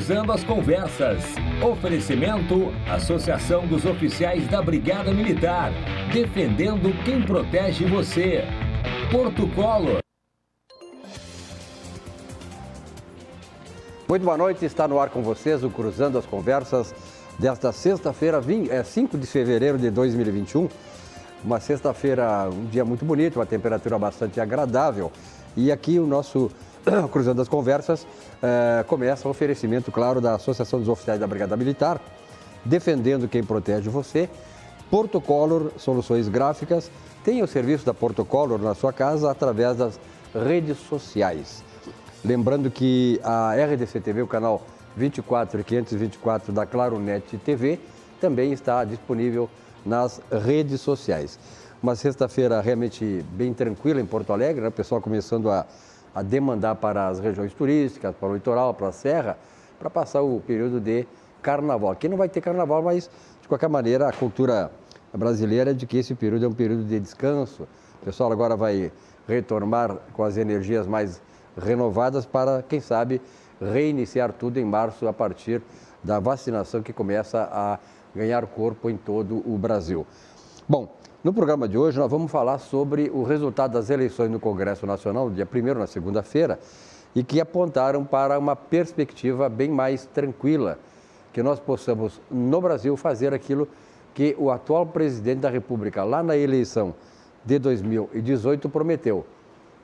Cruzando as Conversas. Oferecimento: Associação dos Oficiais da Brigada Militar. Defendendo quem protege você. Porto Color. Muito boa noite, está no ar com vocês o Cruzando as Conversas desta sexta-feira, 5 de fevereiro de 2021. Uma sexta-feira, um dia muito bonito, uma temperatura bastante agradável. E aqui o nosso Cruzando as Conversas começa o oferecimento, claro, da Associação dos Oficiais da Brigada Militar, defendendo quem protege você. Porto Color Soluções Gráficas tem o serviço da Porto Color na sua casa através das redes sociais. Lembrando que a RDC TV, o canal 24 e 524 da Claronet TV, também está disponível nas redes sociais. Uma sexta-feira realmente bem tranquila em Porto Alegre, né? O pessoal começando a demandar para as regiões turísticas, para o litoral, para a serra, para passar o período de carnaval. Aqui não vai ter carnaval, mas de qualquer maneira a cultura brasileira é de que esse período é um período de descanso. O pessoal agora vai retornar com as energias mais renovadas para, quem sabe, reiniciar tudo em março a partir da vacinação que começa a ganhar corpo em todo o Brasil. Bom, no programa de hoje nós vamos falar sobre o resultado das eleições no Congresso Nacional, dia 1º, na segunda-feira, e que apontaram para uma perspectiva bem mais tranquila, que nós possamos, no Brasil, fazer aquilo que o atual presidente da República, lá na eleição de 2018, prometeu: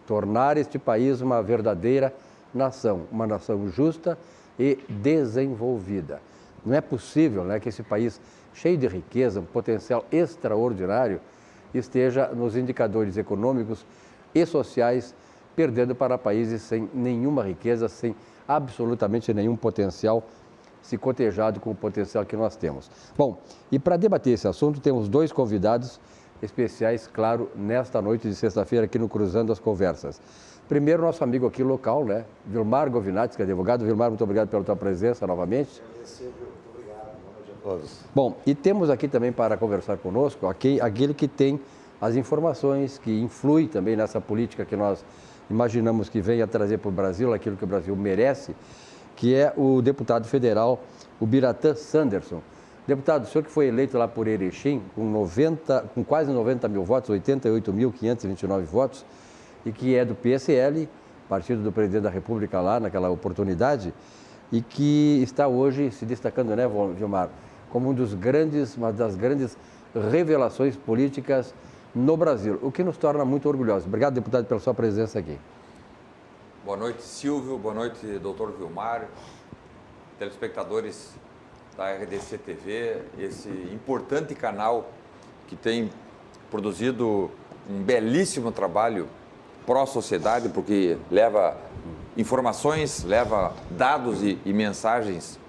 tornar este país uma verdadeira nação, uma nação justa e desenvolvida. Não é possível, né, que esse país cheio de riqueza, um potencial extraordinário, esteja nos indicadores econômicos e sociais perdendo para países sem nenhuma riqueza, sem absolutamente nenhum potencial, se cotejado com o potencial que nós temos. Bom, e para debater esse assunto, temos dois convidados especiais, claro, nesta noite de sexta-feira aqui no Cruzando as Conversas. Primeiro, nosso amigo aqui local, né, Vilmar Govinati, que é advogado. Vilmar, muito obrigado pela tua presença novamente. Bom, e temos aqui também para conversar conosco aquele que tem as informações, que influi também nessa política que nós imaginamos que venha trazer para o Brasil aquilo que o Brasil merece, que é o deputado federal, o Biratã Sanderson. Deputado, o senhor que foi eleito lá por Erechim, com quase 90 mil votos, 88.529 votos, e que é do PSL, partido do presidente da República lá naquela oportunidade, e que está hoje se destacando, né, Vilmar, como uma das grandes revelações políticas no Brasil, o que nos torna muito orgulhosos. Obrigado, deputado, pela sua presença aqui. Boa noite, Silvio. Boa noite, doutor Vilmar, telespectadores da RDC TV, esse importante canal que tem produzido um belíssimo trabalho pró-sociedade, porque leva informações, leva dados e mensagens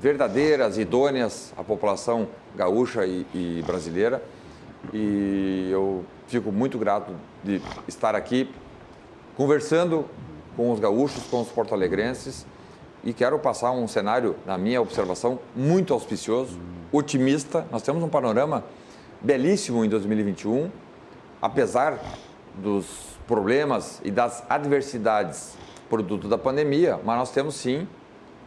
verdadeiras, idôneas à população gaúcha e brasileira. E eu fico muito grato de estar aqui conversando com os gaúchos, com os porto-alegrenses, e quero passar um cenário, na minha observação, muito auspicioso, otimista. Nós temos um panorama belíssimo em 2021, apesar dos problemas e das adversidades produto da pandemia, mas nós temos sim,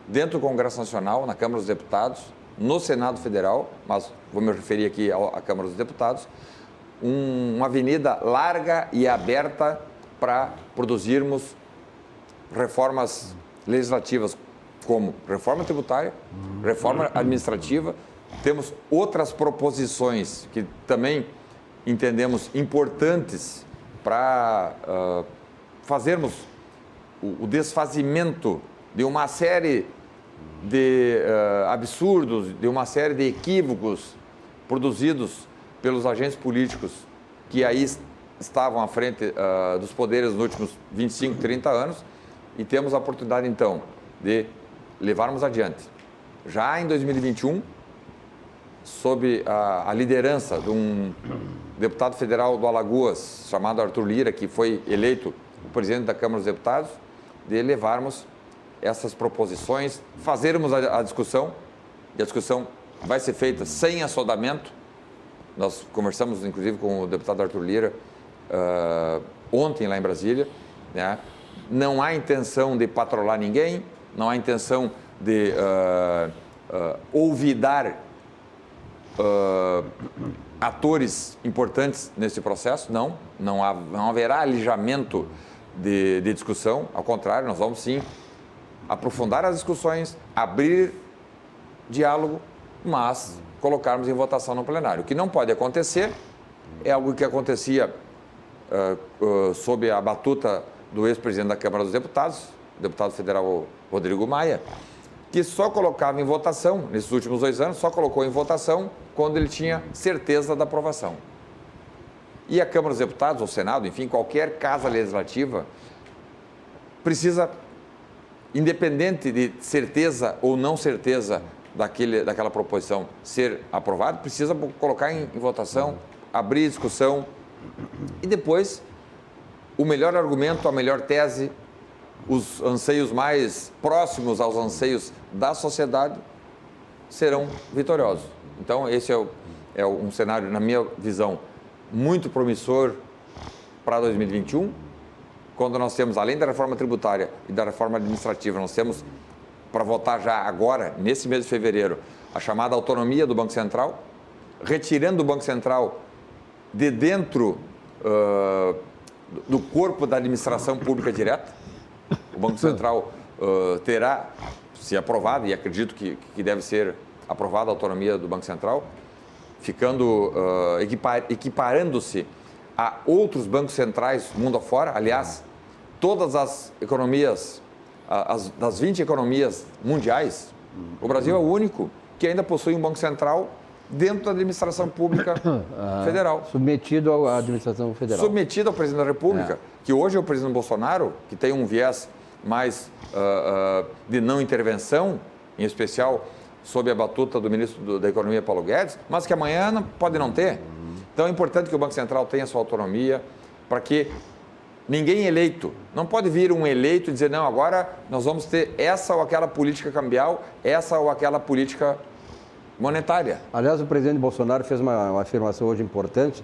dentro do Congresso Nacional, na Câmara dos Deputados, no Senado Federal, mas vou me referir aqui à Câmara dos Deputados, uma avenida larga e aberta para produzirmos reformas legislativas, como reforma tributária, reforma administrativa. Temos outras proposições que também entendemos importantes para fazermos o desfazimento de uma série de absurdos, de uma série de equívocos produzidos pelos agentes políticos que aí estavam à frente dos poderes nos últimos 25, 30 anos, e temos a oportunidade, então, de levarmos adiante. Já em 2021, sob a liderança de um deputado federal do Alagoas, chamado Arthur Lira, que foi eleito o presidente da Câmara dos Deputados, de levarmos essas proposições, fazermos a discussão, e a discussão vai ser feita sem assodamento. Nós conversamos, inclusive, com o deputado Arthur Lira ontem lá em Brasília, né? Não há intenção de patrolar ninguém, não há intenção de olvidar atores importantes nesse processo, não haverá alijamento de discussão, ao contrário, nós vamos sim aprofundar as discussões, abrir diálogo, mas colocarmos em votação no plenário. O que não pode acontecer é algo que acontecia sob a batuta do ex-presidente da Câmara dos Deputados, o deputado federal Rodrigo Maia, que só colocava em votação, nesses últimos 2 anos, só colocou em votação quando ele tinha certeza da aprovação. E a Câmara dos Deputados, ou Senado, enfim, qualquer casa legislativa, precisa, independente de certeza ou não certeza daquela proposição ser aprovada, precisa colocar em votação, abrir discussão e depois o melhor argumento, a melhor tese, os anseios mais próximos aos anseios da sociedade serão vitoriosos. Então, esse é um cenário, na minha visão, muito promissor para 2021, quando nós temos, além da reforma tributária e da reforma administrativa, nós temos, para votar já agora, nesse mês de fevereiro, a chamada autonomia do Banco Central, retirando o Banco Central de dentro do corpo da administração pública direta. O Banco Central terá, se aprovado, e acredito que deve ser aprovada a autonomia do Banco Central, ficando equiparando-se a outros bancos centrais mundo afora. Aliás, todas as economias, das 20 economias mundiais, o Brasil é o único que ainda possui um Banco Central dentro da administração pública federal. Submetido à administração federal. Submetido ao presidente da República, que hoje é o presidente Bolsonaro, que tem um viés mais de não intervenção, em especial sob a batuta do ministro da Economia, Paulo Guedes, mas que amanhã pode não ter. Então é importante que o Banco Central tenha sua autonomia para que ninguém eleito, não pode vir um eleito e dizer, não, agora nós vamos ter essa ou aquela política cambial, essa ou aquela política monetária. Aliás, o presidente Bolsonaro fez uma afirmação hoje importante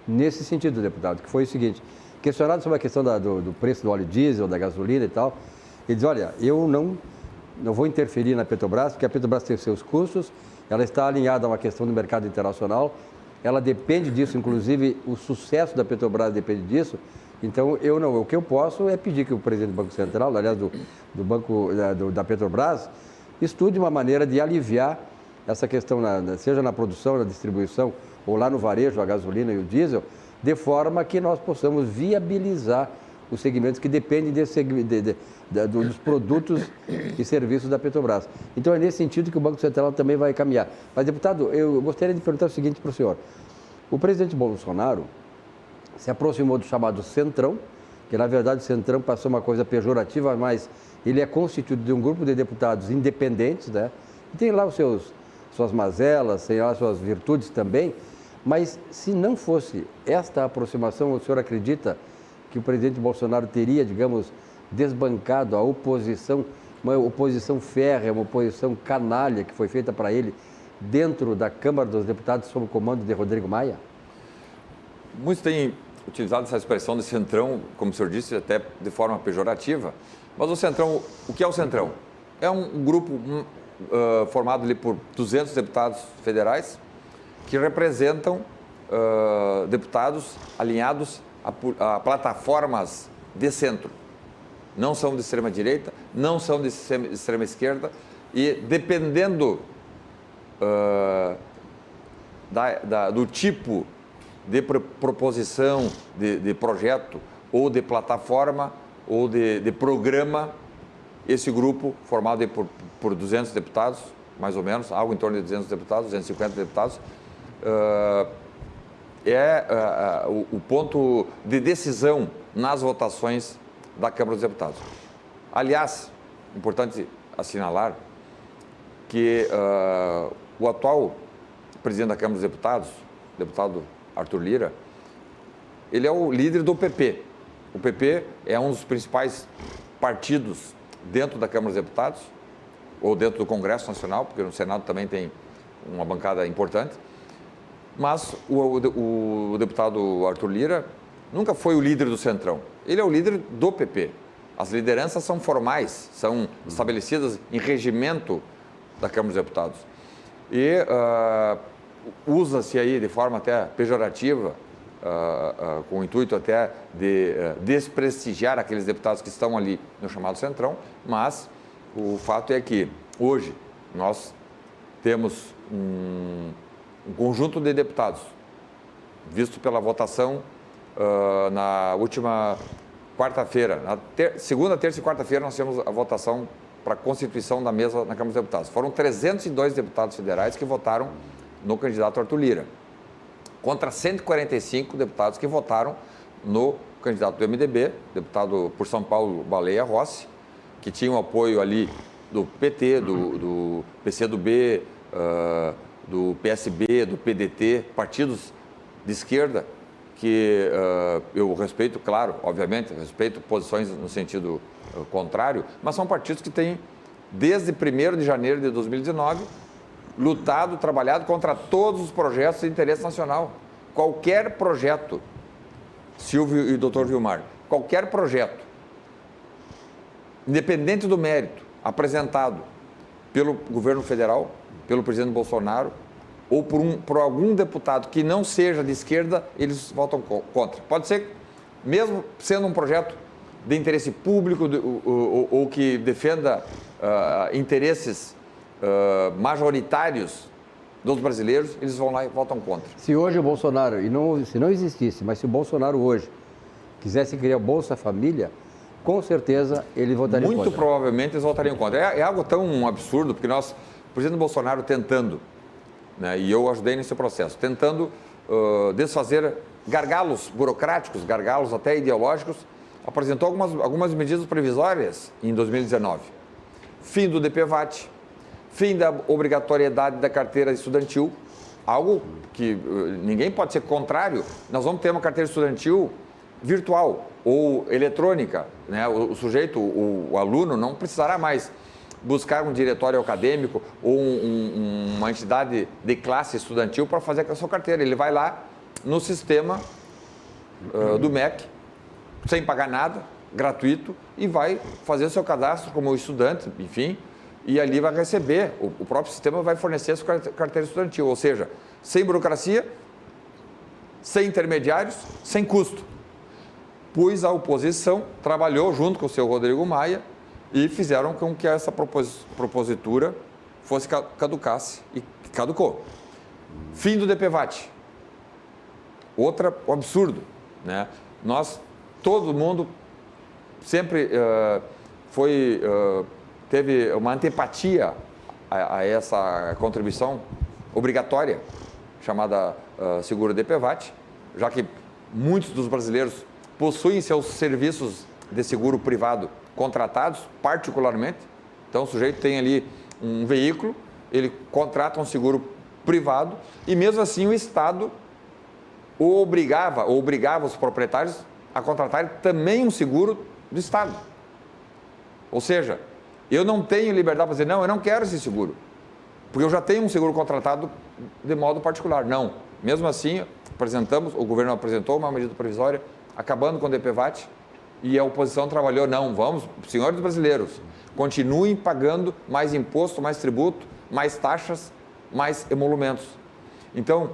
nesse sentido, deputado, que foi o seguinte: questionado sobre a questão do preço do óleo diesel, da gasolina e tal, ele diz, olha, eu não vou interferir na Petrobras, porque a Petrobras tem seus custos, ela está alinhada a uma questão do mercado internacional, ela depende disso, inclusive o sucesso da Petrobras depende disso, então o que eu posso é pedir que o presidente do Banco Central, aliás, do Banco da Petrobras, estude uma maneira de aliviar essa questão, seja na produção, na distribuição, ou lá no varejo, a gasolina e o diesel, de forma que nós possamos viabilizar os segmentos que dependem dos produtos e serviços da Petrobras. Então, é nesse sentido que o Banco Central também vai caminhar. Mas, deputado, eu gostaria de perguntar o seguinte para o senhor. O presidente Bolsonaro se aproximou do chamado Centrão, que, na verdade, o Centrão passou uma coisa pejorativa, mas ele é constituído de um grupo de deputados independentes, né? E tem lá suas mazelas, tem lá suas virtudes também, mas se não fosse esta aproximação, o senhor acredita que o presidente Bolsonaro teria, digamos, desbancado a oposição, uma oposição férrea, uma oposição canalha que foi feita para ele dentro da Câmara dos Deputados sob o comando de Rodrigo Maia? Muitos têm utilizado essa expressão de Centrão, como o senhor disse, até de forma pejorativa, mas o Centrão, o que é o Centrão? É um grupo formado ali por 200 deputados federais que representam deputados alinhados a plataformas de centro. Não são de extrema-direita, não são de extrema-esquerda e, dependendo do tipo de proposição, de projeto, ou de plataforma, ou de programa, esse grupo, formado por 200 deputados, mais ou menos, algo em torno de 200 deputados, 250 deputados, o ponto de decisão nas votações da Câmara dos Deputados. Aliás, importante assinalar que o atual presidente da Câmara dos Deputados, o deputado Arthur Lira, ele é o líder do PP. O PP é um dos principais partidos dentro da Câmara dos Deputados, ou dentro do Congresso Nacional, porque no Senado também tem uma bancada importante. Mas o deputado Arthur Lira nunca foi o líder do Centrão. Ele é o líder do PP. As lideranças são formais, são estabelecidas em regimento da Câmara dos Deputados. E usa-se aí de forma até pejorativa, com o intuito até de desprestigiar aqueles deputados que estão ali no chamado Centrão, mas o fato é que hoje nós temos um conjunto de deputados, visto pela votação na última quarta-feira, segunda, terça e quarta-feira nós temos a votação para a constituição da mesa na Câmara dos Deputados. Foram 302 deputados federais que votaram no candidato Arthur Lira, contra 145 deputados que votaram no candidato do MDB, deputado por São Paulo, Baleia Rossi, que tinha o apoio ali do PT, do PCdoB, do PSB, do PDT, partidos de esquerda, que eu respeito, claro, obviamente, respeito posições no sentido contrário, mas são partidos que têm, desde 1º de janeiro de 2019, lutado, trabalhado contra todos os projetos de interesse nacional. Qualquer projeto, Silvio e Dr. Vilmar, qualquer projeto, independente do mérito, apresentado pelo governo federal, pelo presidente Bolsonaro, ou por algum deputado que não seja de esquerda, eles votam contra. Pode ser, mesmo sendo um projeto de interesse público ou que defenda interesses majoritários dos brasileiros, eles vão lá e votam contra. Se hoje o Bolsonaro, se não existisse, mas se o Bolsonaro hoje quisesse criar Bolsa Família, com certeza ele votaria contra. Muito provavelmente eles votariam contra. É algo tão absurdo, porque o presidente Bolsonaro tentando, né, e eu ajudei nesse processo, tentando desfazer gargalos burocráticos, gargalos até ideológicos, apresentou algumas medidas provisórias em 2019. Fim do DPVAT, fim da obrigatoriedade da carteira estudantil, algo que ninguém pode ser contrário. Nós vamos ter uma carteira estudantil virtual ou eletrônica, né? O sujeito, o aluno, não precisará mais buscar um diretório acadêmico ou uma entidade de classe estudantil para fazer a sua carteira. Ele vai lá no sistema do MEC, sem pagar nada, gratuito, e vai fazer o seu cadastro como estudante, enfim, e ali vai receber, o próprio sistema vai fornecer a sua carteira estudantil, ou seja, sem burocracia, sem intermediários, sem custo. Pois a oposição trabalhou junto com o seu Rodrigo Maia e fizeram com que essa propositura caducasse e caducou. Fim do DPVAT. Outro absurdo, né? Todo mundo sempre teve uma antipatia a essa contribuição obrigatória, chamada seguro DPVAT, já que muitos dos brasileiros possuem seus serviços de seguro privado contratados particularmente. Então, o sujeito tem ali um veículo, ele contrata um seguro privado e, mesmo assim, o Estado obrigava os proprietários a contratarem também um seguro do Estado. Ou seja, eu não tenho liberdade para dizer, não, eu não quero esse seguro, porque eu já tenho um seguro contratado de modo particular. Não. Mesmo assim, o governo apresentou uma medida provisória acabando com o DPVAT e a oposição trabalhou, não, vamos, senhores brasileiros, continuem pagando mais imposto, mais tributo, mais taxas, mais emolumentos. Então,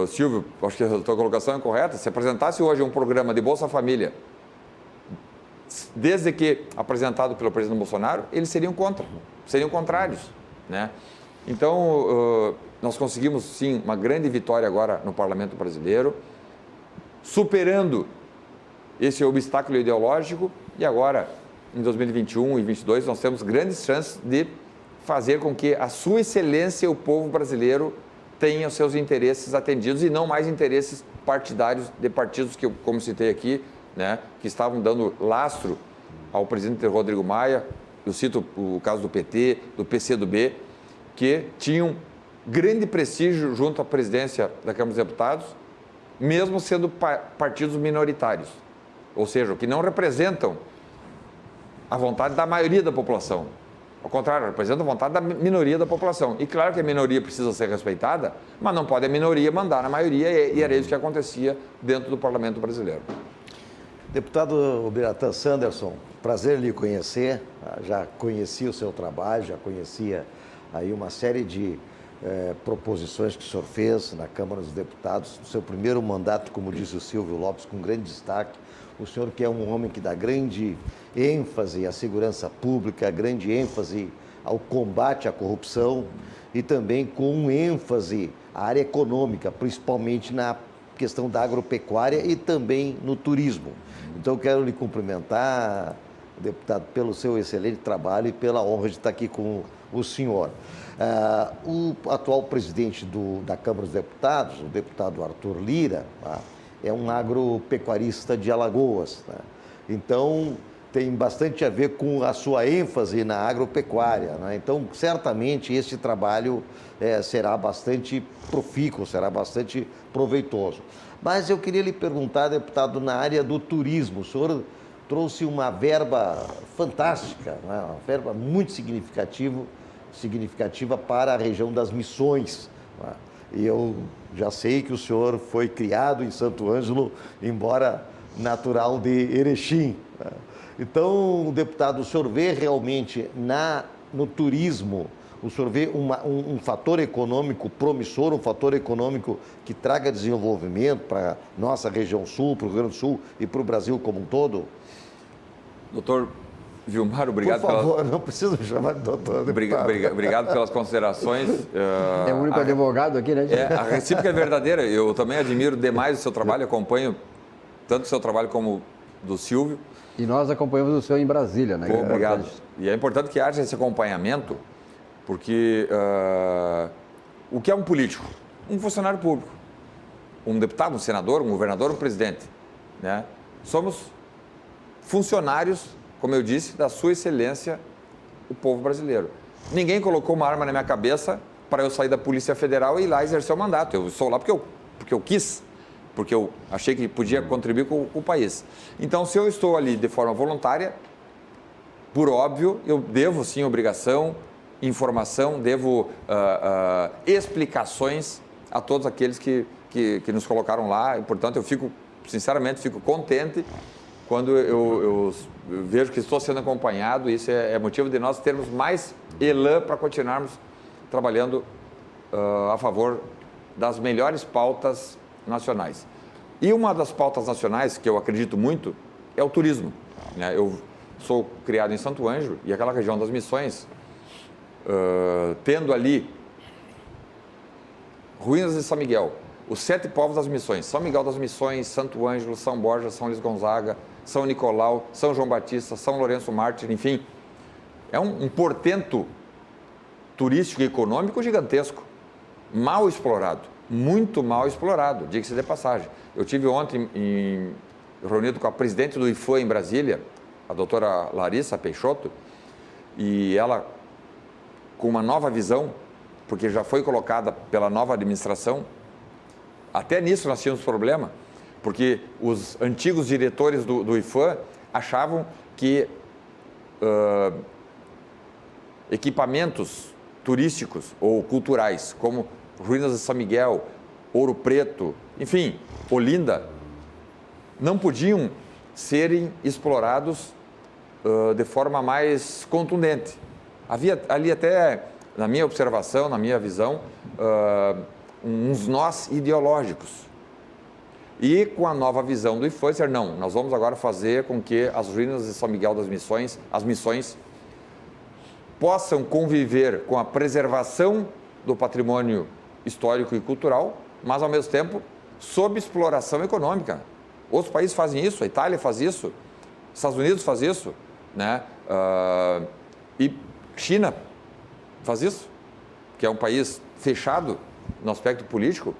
Silvio, acho que a tua colocação é correta, se apresentasse hoje um programa de Bolsa Família, desde que apresentado pelo presidente Bolsonaro, eles seriam contrários, né? Então, nós conseguimos, sim, uma grande vitória agora no Parlamento brasileiro, superando esse obstáculo ideológico, e agora, em 2021 e 2022, nós temos grandes chances de fazer com que a sua excelência, o povo brasileiro, tenha os seus interesses atendidos e não mais interesses partidários de partidos que, como citei aqui, né, que estavam dando lastro ao presidente Rodrigo Maia. Eu cito o caso do PT, do PCdoB, que tinham grande prestígio junto à presidência da Câmara dos Deputados, mesmo sendo partidos minoritários, ou seja, que não representam a vontade da maioria da população. Ao contrário, representa a vontade da minoria da população. E claro que a minoria precisa ser respeitada, mas não pode a minoria mandar na maioria, e era isso que acontecia dentro do Parlamento brasileiro. Deputado Biratã Sanderson, prazer lhe conhecer. Já conheci o seu trabalho, já conhecia aí uma série de proposições que o senhor fez na Câmara dos Deputados. No seu primeiro mandato, como disse o Silvio Lopes, com grande destaque. O senhor que é um homem que dá grande ênfase à segurança pública, grande ênfase ao combate à corrupção e também com ênfase à área econômica, principalmente na questão da agropecuária e também no turismo. Então, quero lhe cumprimentar, deputado, pelo seu excelente trabalho e pela honra de estar aqui com o senhor. O atual presidente da Câmara dos Deputados, o deputado Arthur Lira, é um agropecuarista de Alagoas, né? Então, tem bastante a ver com a sua ênfase na agropecuária, né? Então, certamente, esse trabalho será bastante profícuo, será bastante proveitoso. Mas eu queria lhe perguntar, deputado, na área do turismo, o senhor trouxe uma verba fantástica, né? Uma verba muito significativa para a região das Missões, né? E eu já sei que o senhor foi criado em Santo Ângelo, embora natural de Erechim, né? Então, deputado, o senhor vê realmente no turismo, o senhor vê um fator econômico promissor, um fator econômico que traga desenvolvimento para a nossa região sul, para o Rio Grande do Sul e para o Brasil como um todo? Doutor Vilmar, obrigado. Por favor, não precisa me chamar de doutor. Obrigado pelas considerações. É o único advogado aqui, né? A recíproca é verdadeira. Eu também admiro demais o seu trabalho, acompanho tanto o seu trabalho como do Silvio. E nós acompanhamos o senhor em Brasília, né? Obrigado. E é importante que haja esse acompanhamento, porque o que é um político? Um funcionário público, um deputado, um senador, um governador, um presidente, né? Somos funcionários, como eu disse, da sua excelência, o povo brasileiro. Ninguém colocou uma arma na minha cabeça para eu sair da Polícia Federal e ir lá exercer o mandato. Eu estou lá porque eu quis, porque eu achei que podia contribuir com o país. Então, se eu estou ali de forma voluntária, por óbvio, eu devo sim obrigação, informação, devo explicações a todos aqueles que nos colocaram lá. E, portanto, eu sinceramente, fico contente quando eu vejo que estou sendo acompanhado. Isso é motivo de nós termos mais elan para continuarmos trabalhando a favor das melhores pautas nacionais. E uma das pautas nacionais que eu acredito muito é o turismo, né? Eu sou criado em Santo Ângelo e aquela região das Missões, tendo ali ruínas de São Miguel, os 7 povos das Missões, São Miguel das Missões, Santo Ângelo, São Borja, São Luís Gonzaga, São Nicolau, São João Batista, São Lourenço Mártir, enfim, é um portento turístico e econômico gigantesco, mal explorado, muito mal explorado, diga-se de passagem. Eu tive ontem reunido com a presidente do IFAM em Brasília, a doutora Larissa Peixoto, e ela, com uma nova visão, porque já foi colocada pela nova administração, até nisso nós tínhamos problema, porque os antigos diretores do IFAM achavam que equipamentos turísticos ou culturais, como ruínas de São Miguel, Ouro Preto, enfim, Olinda, não podiam serem explorados de forma mais contundente. Havia ali até, na minha observação, na minha visão, uns nós ideológicos. E com a nova visão do IFAM, dizer, não, nós vamos agora fazer com que as ruínas de São Miguel das Missões, as missões, possam conviver com a preservação do patrimônio histórico e cultural, mas ao mesmo tempo sob exploração econômica. Outros países fazem isso, a Itália faz isso, Estados Unidos faz isso, né? E China faz isso, que é um país fechado no aspecto político.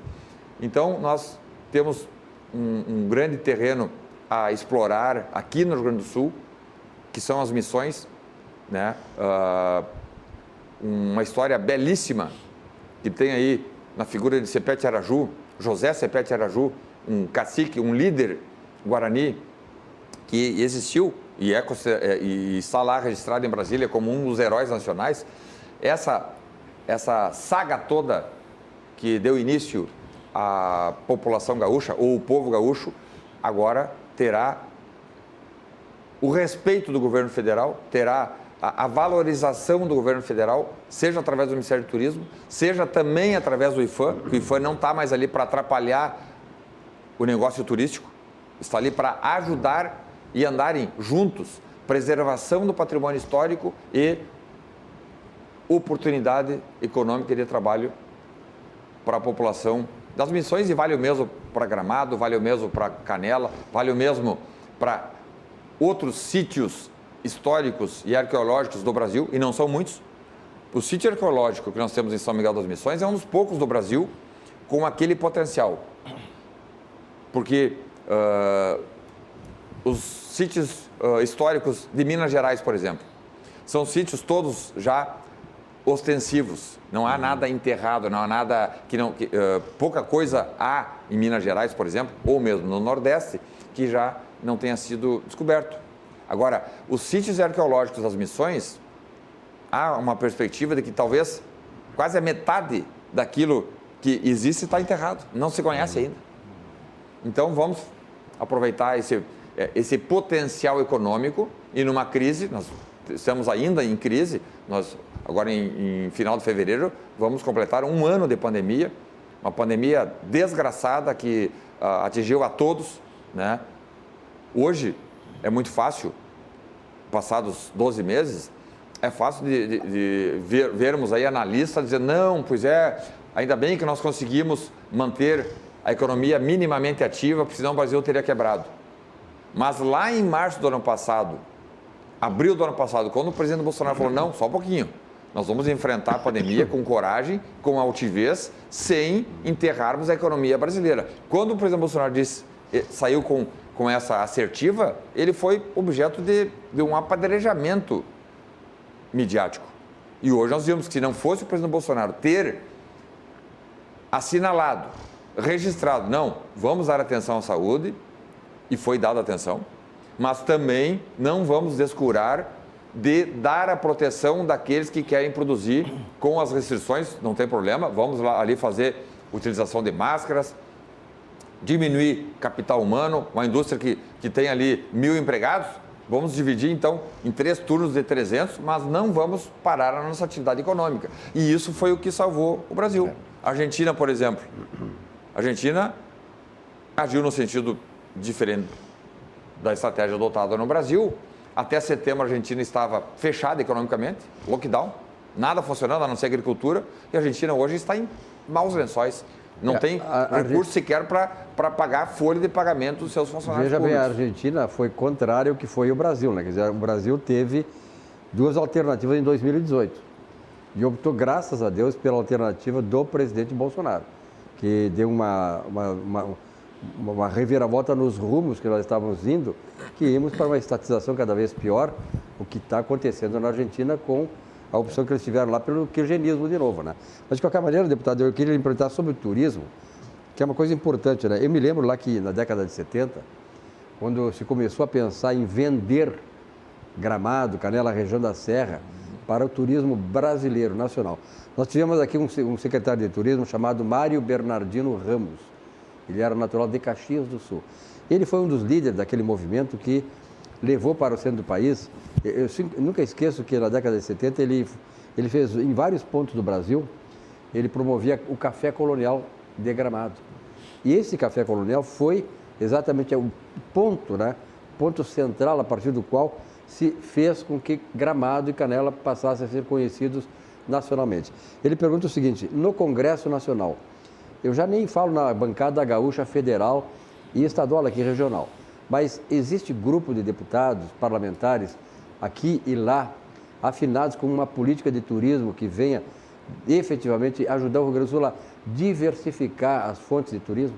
Então, nós temos um grande terreno a explorar aqui no Rio Grande do Sul, que são as missões, né? Uma história belíssima que tem aí na figura de Sepete Araju, José Sepete Araju, um cacique, um líder guarani que existiu e está lá registrado em Brasília como um dos heróis nacionais. Essa saga toda que deu início à população gaúcha, ou o povo gaúcho, agora terá o respeito do governo federal, terá a valorização do governo federal, seja através do Ministério do Turismo, seja também através do IFAM, que o IFAM não está mais ali para atrapalhar o negócio turístico, está ali para ajudar e andarem juntos, preservação do patrimônio histórico e oportunidade econômica e de trabalho para a população das Missões, e vale o mesmo para Gramado, vale o mesmo para Canela, vale o mesmo para outros sítios históricos e arqueológicos do Brasil, e não são muitos. O sítio arqueológico que nós temos em São Miguel das Missões é um dos poucos do Brasil com aquele potencial. Porque os sítios históricos de Minas Gerais, por exemplo, são sítios todos já ostensivos. Não há nada enterrado, não há nada pouca coisa há em Minas Gerais, por exemplo, ou mesmo no Nordeste, que já não tenha sido descoberto. Agora, os sítios arqueológicos das Missões, há uma perspectiva de que talvez quase a metade daquilo que existe está enterrado, não se conhece ainda. Então, vamos aproveitar esse potencial econômico e numa crise, nós estamos ainda em crise, nós agora em final de fevereiro vamos completar 1 ano de pandemia, uma pandemia desgraçada que atingiu a todos, né? Hoje é muito fácil, passados 12 meses, é fácil de vermos aí analistas dizendo, não, pois é, ainda bem que nós conseguimos manter a economia minimamente ativa, porque senão o Brasil teria quebrado. Mas lá em março do ano passado, abril do ano passado, quando o presidente Bolsonaro falou, não, só um pouquinho, nós vamos enfrentar a pandemia com coragem, com altivez, sem enterrarmos a economia brasileira. Quando o presidente Bolsonaro saiu com essa assertiva, ele foi objeto de um apedrejamento midiático. E hoje nós vimos que se não fosse o presidente Bolsonaro ter assinalado, registrado, não, vamos dar atenção à saúde, e foi dada atenção, mas também não vamos descurar de dar a proteção daqueles que querem produzir com as restrições, não tem problema, vamos lá ali fazer utilização de máscaras, diminuir capital humano, uma indústria que tem ali 1.000 empregados, vamos dividir então em 3 turnos de 300, mas não vamos parar a nossa atividade econômica. E isso foi o que salvou o Brasil. A Argentina, por exemplo, a Argentina agiu no sentido diferente da estratégia adotada no Brasil. Até setembro a Argentina estava fechada economicamente, lockdown, nada funcionando, a não ser agricultura, e a Argentina hoje está em maus lençóis. Não tem recurso sequer para pagar a folha de pagamento dos seus funcionários públicos. Veja bem, a Argentina foi contrário ao que foi o Brasil, né? Quer dizer, o Brasil teve 2 alternativas em 2018 e optou, graças a Deus, pela alternativa do presidente Bolsonaro, que deu uma reviravolta nos rumos que nós estávamos indo, que íamos para uma estatização cada vez pior, o que está acontecendo na Argentina com a opção que eles tiveram lá pelo kirchnerismo de novo, né? Mas, de qualquer maneira, deputado, eu queria lhe perguntar sobre o turismo, que é uma coisa importante, né? Eu me lembro lá que, na década de 70, quando se começou a pensar em vender Gramado, Canela, região da Serra, para o turismo brasileiro, nacional. Nós tivemos aqui um secretário de turismo chamado Mário Bernardino Ramos. Ele era natural de Caxias do Sul. Ele foi um dos líderes daquele movimento que levou para o centro do país. Eu nunca esqueço que na década de 70 ele fez, em vários pontos do Brasil, ele promovia o café colonial de Gramado. E esse café colonial foi exatamente o ponto, né? Ponto central a partir do qual se fez com que Gramado e Canela passassem a ser conhecidos nacionalmente. Ele pergunta o seguinte, no Congresso Nacional, eu já nem falo na bancada gaúcha federal e estadual aqui regional, mas existe grupo de deputados, parlamentares, aqui e lá, afinados com uma política de turismo que venha efetivamente ajudar o Rio Grande do Sul a diversificar as fontes de turismo?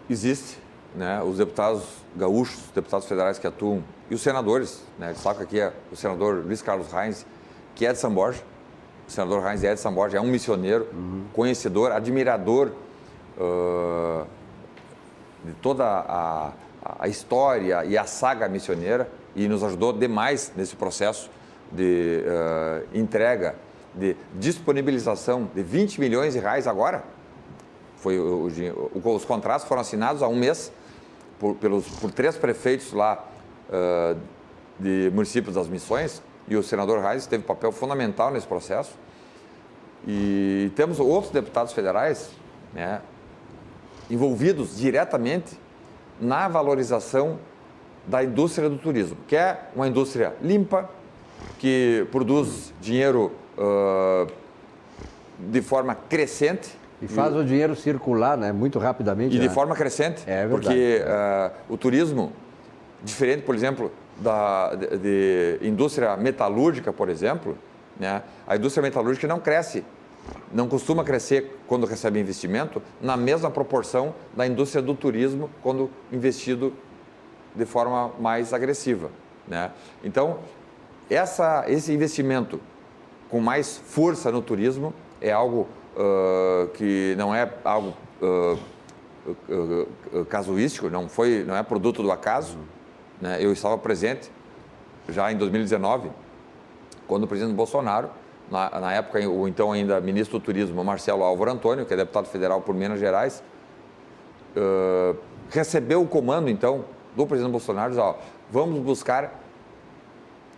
Existe, né? Os deputados gaúchos, deputados federais que atuam, e os senadores, né? Destaco aqui o senador Luiz Carlos Reins, que é de São Borja. O senador Reins é de São Borja, é um missioneiro, conhecedor, admirador de toda a história e a saga missioneira, e nos ajudou demais nesse processo de entrega, de disponibilização de 20 milhões de reais agora. Os contratos foram assinados há um mês por 3 prefeitos lá de municípios das Missões, e o senador Reis teve papel fundamental nesse processo. E temos outros deputados federais, né, envolvidos diretamente na valorização da indústria do turismo, que é uma indústria limpa, que produz dinheiro de forma crescente. E faz o dinheiro circular, né, muito rapidamente. E de forma crescente, porque o turismo, diferente, por exemplo, de indústria metalúrgica, por exemplo, né, a indústria metalúrgica não cresce, não costuma crescer quando recebe investimento na mesma proporção da indústria do turismo quando investido de forma mais agressiva, né? Então, esse investimento com mais força no turismo é algo que não é algo casuístico, não é produto do acaso, né? Eu estava presente já em 2019, quando o presidente Bolsonaro, na época, o então ainda ministro do Turismo, Marcelo Álvaro Antônio, que é deputado federal por Minas Gerais, recebeu o comando, então, do presidente Bolsonaro, diz, vamos buscar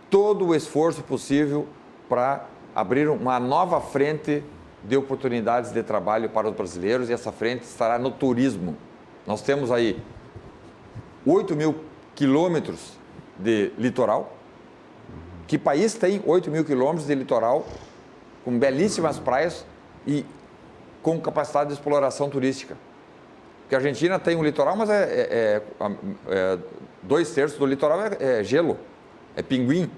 todo o esforço possível para abrir uma nova frente de oportunidades de trabalho para os brasileiros, e essa frente estará no turismo. Nós temos aí 8 mil quilômetros de litoral. Que país tem 8 mil quilômetros de litoral com belíssimas praias e com capacidade de exploração turística? Porque a Argentina tem um litoral, mas 2/3 do litoral é gelo, é pinguim.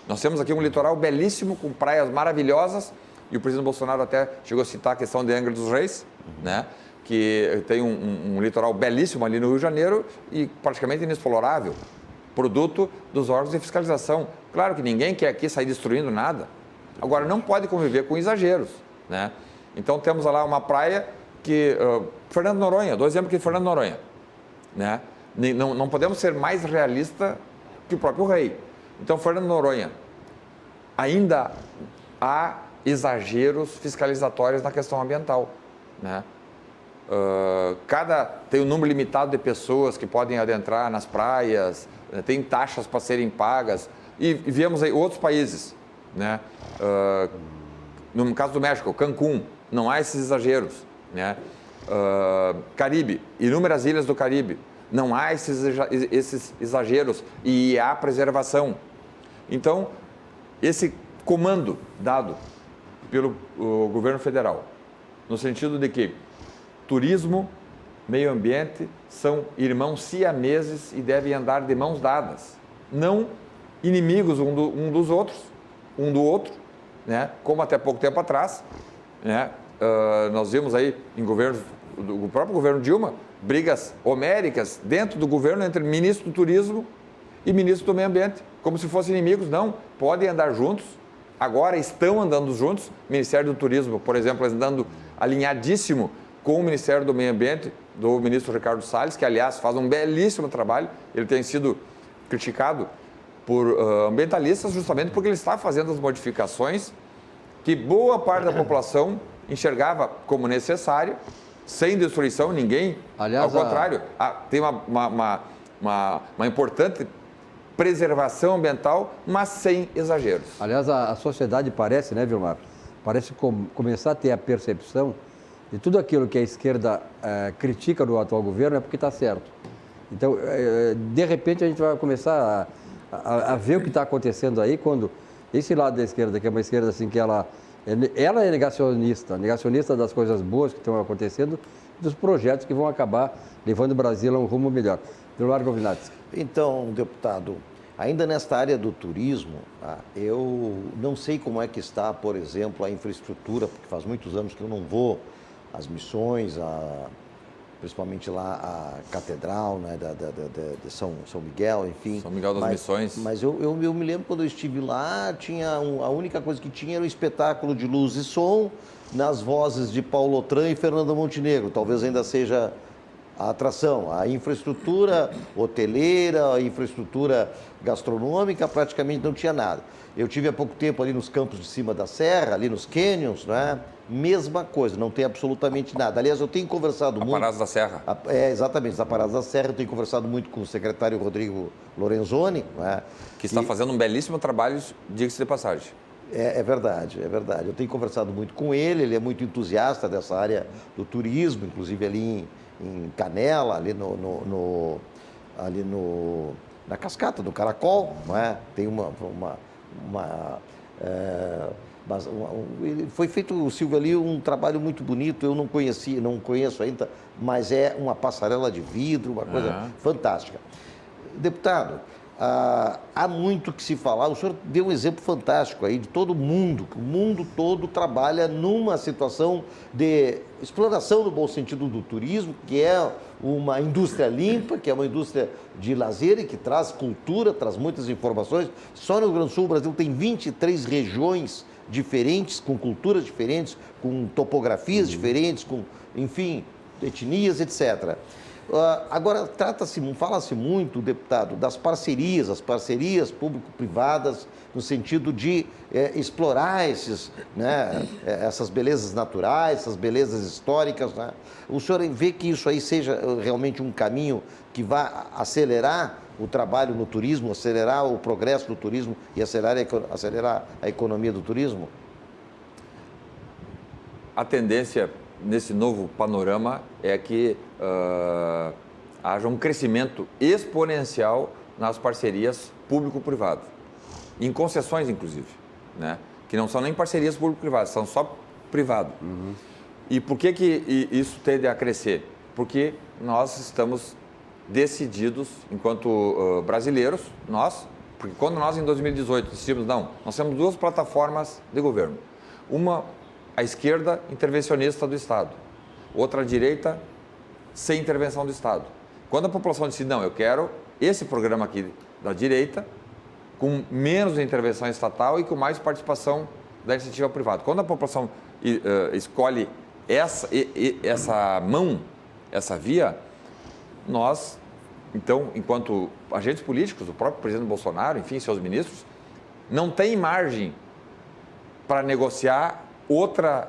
Nós temos aqui um litoral belíssimo, com praias maravilhosas, e o presidente Bolsonaro até chegou a citar a questão de Angra dos Reis, né, que tem um litoral belíssimo ali no Rio de Janeiro e praticamente inexplorável, produto dos órgãos de fiscalização. Claro que ninguém quer aqui sair destruindo nada. Agora, não pode conviver com exageros, né? Então, temos lá uma praia que... Fernando Noronha, dou exemplo aqui de Fernando Noronha, né? Não podemos ser mais realistas que o próprio rei. Então, Fernando Noronha, ainda há exageros fiscalizatórios na questão ambiental, né? Tem um número limitado de pessoas que podem adentrar nas praias, tem taxas para serem pagas, e vemos aí outros países, né? No caso do México, Cancún, não há esses exageros, né? Caribe, inúmeras ilhas do Caribe, não há esses exageros e há preservação. Então, esse comando dado pelo governo federal, no sentido de que turismo, meio ambiente são irmãos siameses e devem andar de mãos dadas, não inimigos um do outro, né? Como até pouco tempo atrás, né? Nós vimos aí em o próprio governo Dilma, brigas homéricas dentro do governo entre ministro do Turismo e ministro do Meio Ambiente, como se fossem inimigos. Não, podem andar juntos, agora estão andando juntos. O Ministério do Turismo, por exemplo, andando alinhadíssimo com o Ministério do Meio Ambiente, do ministro Ricardo Salles, que, aliás, faz um belíssimo trabalho. Ele tem sido criticado por ambientalistas justamente porque ele está fazendo as modificações que boa parte da população enxergava como necessário, sem destruição, ninguém. Aliás, ao contrário, tem uma importante preservação ambiental, mas sem exageros. Aliás, a sociedade parece, né, Vilmar? Parece começar a ter a percepção de tudo aquilo que a esquerda critica do atual governo é porque está certo. Então, de repente, a gente vai começar a ver o que está acontecendo aí, quando esse lado da esquerda, que é uma esquerda assim que ela é negacionista das coisas boas que estão acontecendo, dos projetos que vão acabar levando o Brasil a um rumo melhor. Vilmar Govinatsky. Então, deputado, ainda nesta área do turismo, eu não sei como é que está, por exemplo, a infraestrutura, porque faz muitos anos que eu não vou às missões, principalmente lá a catedral, né, de São Miguel, enfim. São Miguel das Missões. Mas eu me lembro quando eu estive lá, a única coisa que tinha era o espetáculo de luz e som nas vozes de Paulo Otran e Fernanda Montenegro. Talvez ainda seja a atração. A infraestrutura hoteleira, a infraestrutura gastronômica, praticamente não tinha nada. Eu tive há pouco tempo ali nos campos de cima da serra, ali nos canyons, né? Mesma coisa, não tem absolutamente nada. Aliás, eu tenho conversado muito... Aparados da Serra. Exatamente, os Aparados da Serra. Eu tenho conversado muito com o secretário Rodrigo Lorenzoni, né? Que está fazendo um belíssimo trabalho, diga-se de passagem. É verdade, é verdade. Eu tenho conversado muito com ele é muito entusiasta dessa área do turismo, inclusive ali em Canela, ali na cascata do Caracol, não é? Tem foi feito, Silvio, ali um trabalho muito bonito, eu não conheço ainda, mas é uma passarela de vidro, uma coisa fantástica. Deputado, há muito que se falar, o senhor deu um exemplo fantástico aí de todo mundo, que o mundo todo trabalha numa situação de exploração no bom sentido do turismo, que é uma indústria limpa, que é uma indústria de lazer e que traz cultura, traz muitas informações. Só no Rio Grande do Sul, o Brasil tem 23 regiões diferentes, com culturas diferentes, com topografias diferentes, com, enfim, etnias, etc. Agora, fala-se muito, deputado, das parcerias, as parcerias público-privadas, no sentido de explorar essas belezas naturais, essas belezas históricas, né? O senhor vê que isso aí seja realmente um caminho que vá acelerar o trabalho no turismo, acelerar o progresso do turismo e acelerar a economia do turismo? A tendência nesse novo panorama é que haja um crescimento exponencial nas parcerias público-privado, em concessões, inclusive, né? Que não são nem parcerias público-privadas, são só privado. E por que isso tende a crescer? Porque nós estamos decididos, enquanto brasileiros, porque quando nós em 2018 decidimos, nós temos duas plataformas de governo. Uma, a esquerda intervencionista do Estado, outra a direita sem intervenção do Estado. Quando a população decide, eu quero esse programa aqui da direita, com menos intervenção estatal e com mais participação da iniciativa privada. Quando a população escolhe essa via, nós, então, enquanto agentes políticos, o próprio presidente Bolsonaro, enfim, seus ministros, não tem margem para negociar outro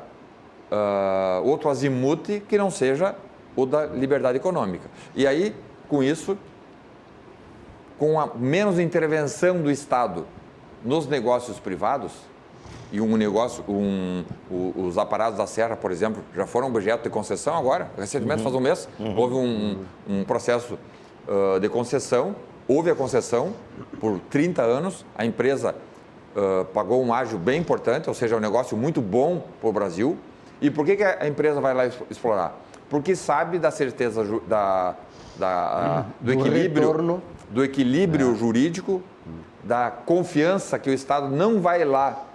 azimute que não seja o da liberdade econômica. E aí, com isso, com a menos intervenção do Estado nos negócios privados, e os Aparados da Serra, por exemplo, já foram objeto de concessão agora, recentemente, faz um mês, houve um processo de concessão, houve a concessão por 30 anos, a empresa pagou um ágio bem importante, ou seja, um negócio muito bom para o Brasil. E por que a empresa vai lá explorar? Porque sabe da certeza do equilíbrio jurídico, da confiança que o Estado não vai lá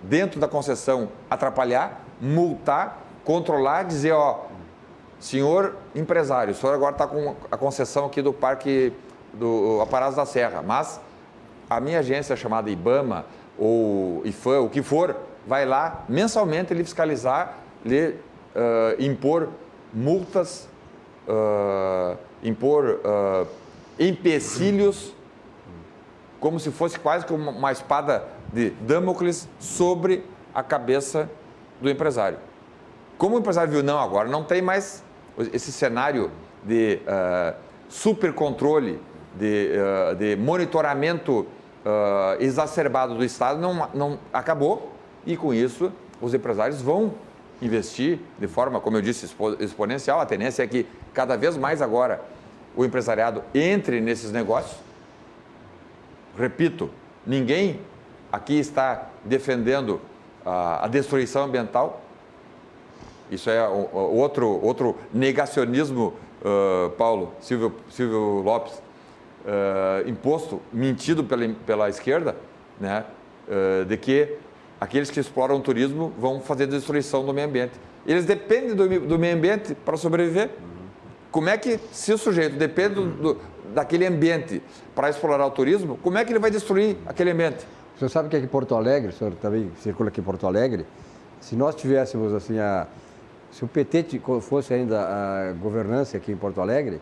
dentro da concessão atrapalhar, multar, controlar, dizer, senhor empresário, o senhor agora está com a concessão aqui do Parque do Aparados da Serra, mas a minha agência chamada IBAMA ou IFAM, o que for, vai lá mensalmente lhe fiscalizar, lhe impor multas, impor empecilhos, como se fosse quase como uma espada de Damocles sobre a cabeça do empresário. Como o empresário viu, agora não tem mais esse cenário de supercontrole, de monitoramento exacerbado do Estado, não acabou, e com isso os empresários vão investir de forma, como eu disse, exponencial. A tendência é que cada vez mais agora o empresariado entre nesses negócios. Repito, ninguém aqui está defendendo a destruição ambiental. Isso é outro negacionismo, Paulo, Silvio Lopes, imposto, mentido pela esquerda, né, de que aqueles que exploram o turismo vão fazer destruição do meio ambiente. Eles dependem do meio ambiente para sobreviver. Como é que, se o sujeito depende daquele ambiente para explorar o turismo, como é que ele vai destruir aquele ambiente? O senhor sabe que aqui em Porto Alegre, o senhor também circula aqui em Porto Alegre, se nós tivéssemos assim Se o PT fosse ainda a governança aqui em Porto Alegre,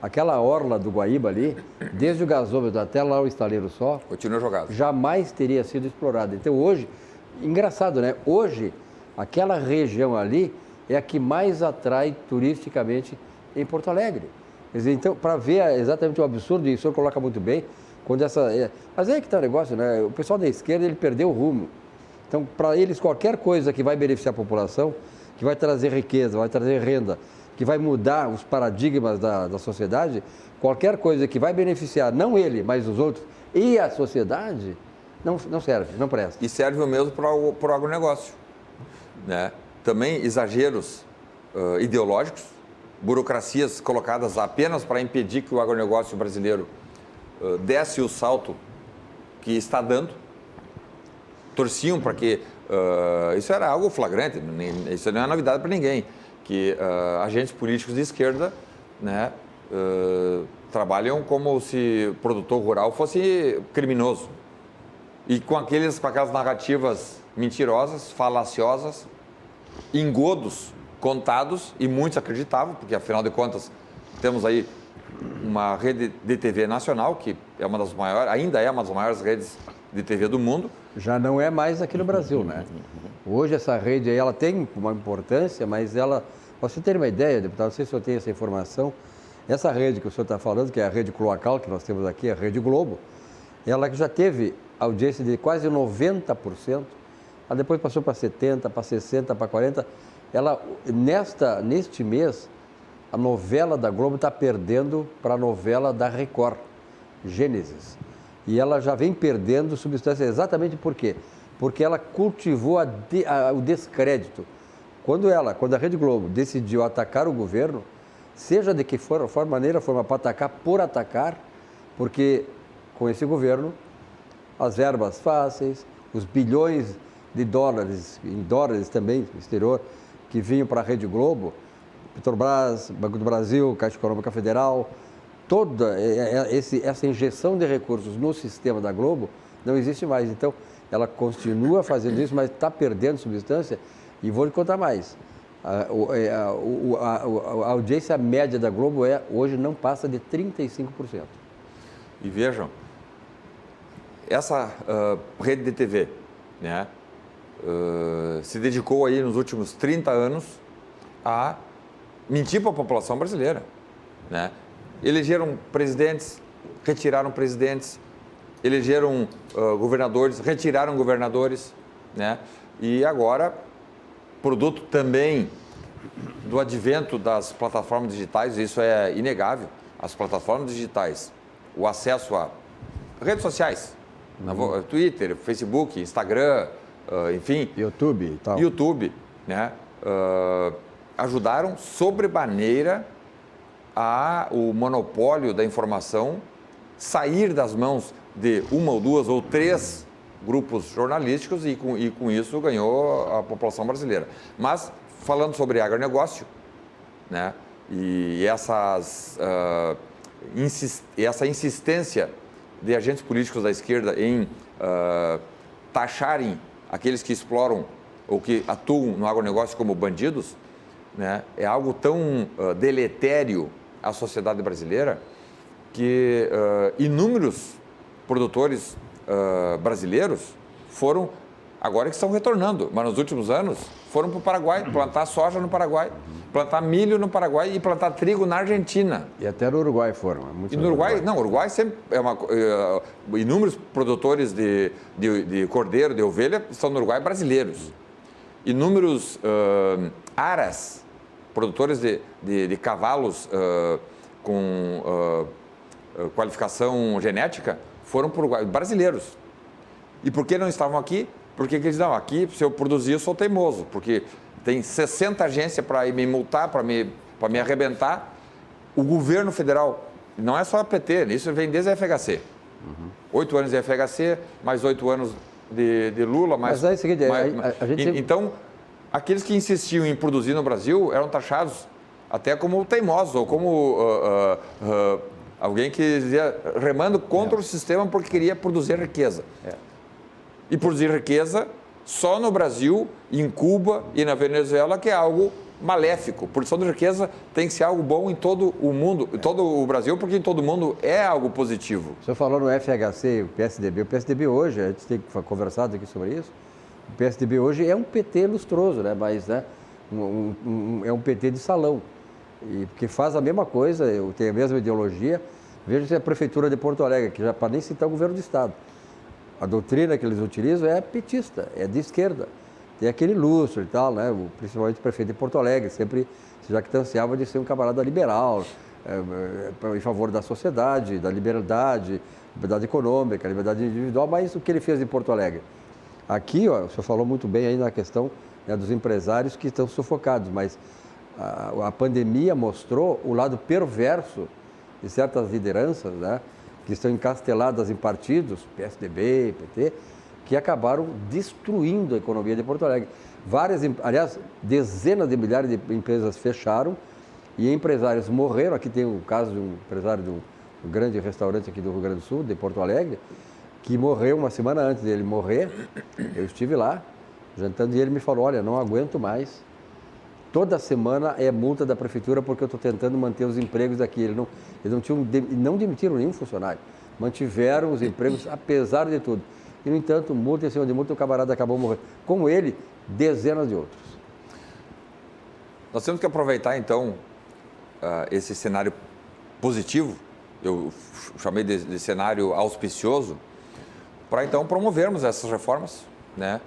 aquela orla do Guaíba ali, desde o gasômetro até lá o estaleiro só, continua jogado. Jamais teria sido explorada. Então hoje, engraçado, né? Hoje, aquela região ali é a que mais atrai turisticamente em Porto Alegre. Quer dizer, então, para ver exatamente o absurdo, e o senhor coloca muito bem, quando mas aí que está o negócio, né? O pessoal da esquerda, ele perdeu o rumo. Então, para eles, qualquer coisa que vai beneficiar a população, que vai trazer riqueza, vai trazer renda, que vai mudar os paradigmas da sociedade, qualquer coisa que vai beneficiar, não ele, mas os outros, e a sociedade, não serve, não presta. E serve o mesmo para o agronegócio, né? Também exageros ideológicos, burocracias colocadas apenas para impedir que o agronegócio brasileiro desse o salto que está dando. Torciam para que... isso era algo flagrante, isso não é novidade para ninguém, que agentes políticos de esquerda, né, trabalham como se o produtor rural fosse criminoso. E com aquelas narrativas mentirosas, falaciosas, engodos contados, e muitos acreditavam, porque afinal de contas temos aí uma rede de TV nacional, que é uma das maiores, ainda é uma das maiores redes de TV do mundo. Já não é mais aqui no Brasil, né? Hoje essa rede aí, ela tem uma importância, mas ela, para você ter uma ideia, deputado, não sei se eu tenho essa informação, essa rede que o senhor está falando, que é a rede cloacal que nós temos aqui, a Rede Globo, ela que já teve audiência de quase 90%, ela depois passou para 70%, para 60%, para 40%. Ela, neste mês, a novela da Globo está perdendo para a novela da Record, Gênesis. E ela já vem perdendo substância exatamente por quê? Porque ela cultivou o descrédito. Quando a Rede Globo decidiu atacar o governo, seja de que maneira for para atacar por atacar, porque com esse governo, as verbas fáceis, os bilhões de dólares, em dólares também, no exterior, que vinham para a Rede Globo, Petrobras, Banco do Brasil, Caixa Econômica Federal, toda essa injeção de recursos no sistema da Globo não existe mais. Então, ela continua fazendo isso, mas está perdendo substância. E vou lhe contar mais. A audiência média da Globo hoje não passa de 35%. E vejam, essa rede de TV, né, se dedicou aí nos últimos 30 anos a mentir para a população brasileira, né? Elegeram presidentes, retiraram presidentes, elegeram governadores, retiraram governadores, né? E agora, produto também do advento das plataformas digitais, isso é inegável, as plataformas digitais, o acesso a redes sociais, Twitter, Facebook, Instagram, enfim... YouTube e tal. YouTube, né? Ajudaram sobremaneira o monopólio da informação sair das mãos de uma ou duas ou três grupos jornalísticos e com isso ganhou a população brasileira. Mas, falando sobre agronegócio, né, e essa insistência de agentes políticos da esquerda em taxarem aqueles que exploram ou que atuam no agronegócio como bandidos, né, é algo tão deletério à sociedade brasileira que inúmeros produtores brasileiros foram, agora que estão retornando, mas nos últimos anos foram para o Paraguai, plantar soja no Paraguai, plantar milho no Paraguai e plantar trigo na Argentina. E até no Uruguai foram. E no Uruguai, não, o Uruguai sempre inúmeros produtores de cordeiro, de ovelha, estão no Uruguai brasileiros. Inúmeros aras, produtores de cavalos com qualificação genética, foram para o Uruguai, brasileiros. E por que não estavam aqui? Porque eles não, aqui se eu produzir eu sou teimoso, porque tem 60 agências para me multar, para me arrebentar. O governo federal, não é só a PT, isso vem desde a FHC. 8 anos de FHC, mais 8 anos de Lula, mais... Mas é o seguinte, Então, aqueles que insistiam em produzir no Brasil eram taxados até como teimosos, ou como alguém que dizia remando contra o sistema porque queria produzir riqueza. E produzir riqueza Só no Brasil, em Cuba e na Venezuela, que é algo maléfico. Produção de riqueza tem que ser algo bom em todo o mundo, em todo o Brasil, porque em todo o mundo é algo positivo. O senhor falou no FHC, o PSDB. O PSDB hoje, a gente tem conversado aqui sobre isso, o PSDB hoje é um PT lustroso, né? Mas né, é um PT de salão. E porque faz a mesma coisa, tem a mesma ideologia. Veja se a Prefeitura de Porto Alegre, que já para nem citar o governo do Estado. A doutrina que eles utilizam é petista, é de esquerda. Tem aquele lustro e tal, né? Principalmente o prefeito de Porto Alegre, sempre se jactanciava de ser um camarada liberal, em favor da sociedade, da liberdade econômica, liberdade individual, mas o que ele fez em Porto Alegre? Aqui, ó, o senhor falou muito bem aí na questão, né, dos empresários que estão sufocados, mas a pandemia mostrou o lado perverso de certas lideranças, né, que estão encasteladas em partidos, PSDB, PT, que acabaram destruindo a economia de Porto Alegre. Aliás, dezenas de milhares de empresas fecharam e empresários morreram. Aqui tem o caso de um empresário de um grande restaurante aqui do Rio Grande do Sul, de Porto Alegre, que morreu uma semana antes dele morrer. Eu estive lá, jantando, e ele me falou, olha, não aguento mais. Toda semana é multa da prefeitura porque eu estou tentando manter os empregos aqui. Eles não demitiram nenhum funcionário, mantiveram os empregos apesar de tudo. E, no entanto, multa em cima de multa, o camarada acabou morrendo. Como ele, dezenas de outros. Nós temos que aproveitar, então, esse cenário positivo, eu chamei de cenário auspicioso, para, então, promovermos essas reformas, né?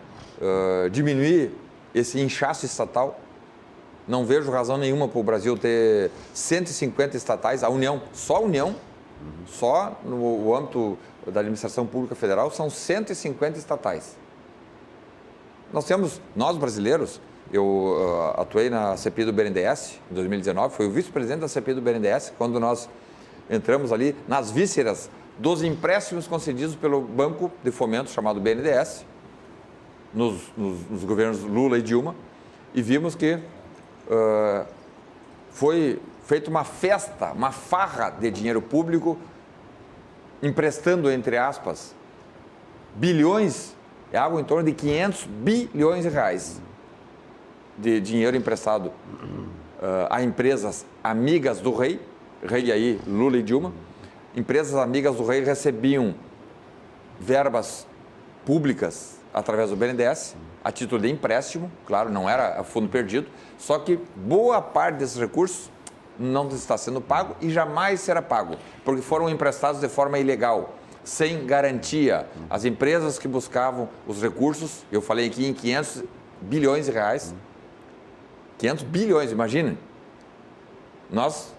Diminuir esse inchaço estatal. Não vejo razão nenhuma para o Brasil ter 150 estatais, a União, só no âmbito da administração pública federal, são 150 estatais. Nós brasileiros, eu atuei na CPI do BNDES em 2019, fui o vice-presidente da CPI do BNDES, quando nós entramos ali nas vísceras dos empréstimos concedidos pelo Banco de Fomento, chamado BNDES, nos governos Lula e Dilma, e vimos que foi feita uma festa, uma farra de dinheiro público, emprestando, entre aspas, bilhões, é algo em torno de 500 bilhões de reais de dinheiro emprestado a empresas amigas do rei aí, Lula e Dilma. Empresas amigas do rei recebiam verbas públicas através do BNDES, a título de empréstimo, claro, não era fundo perdido, só que boa parte desses recursos não está sendo pago e jamais será pago, porque foram emprestados de forma ilegal, sem garantia. As empresas que buscavam os recursos, eu falei aqui em 500 bilhões de reais, 500 bilhões, imaginem. Nós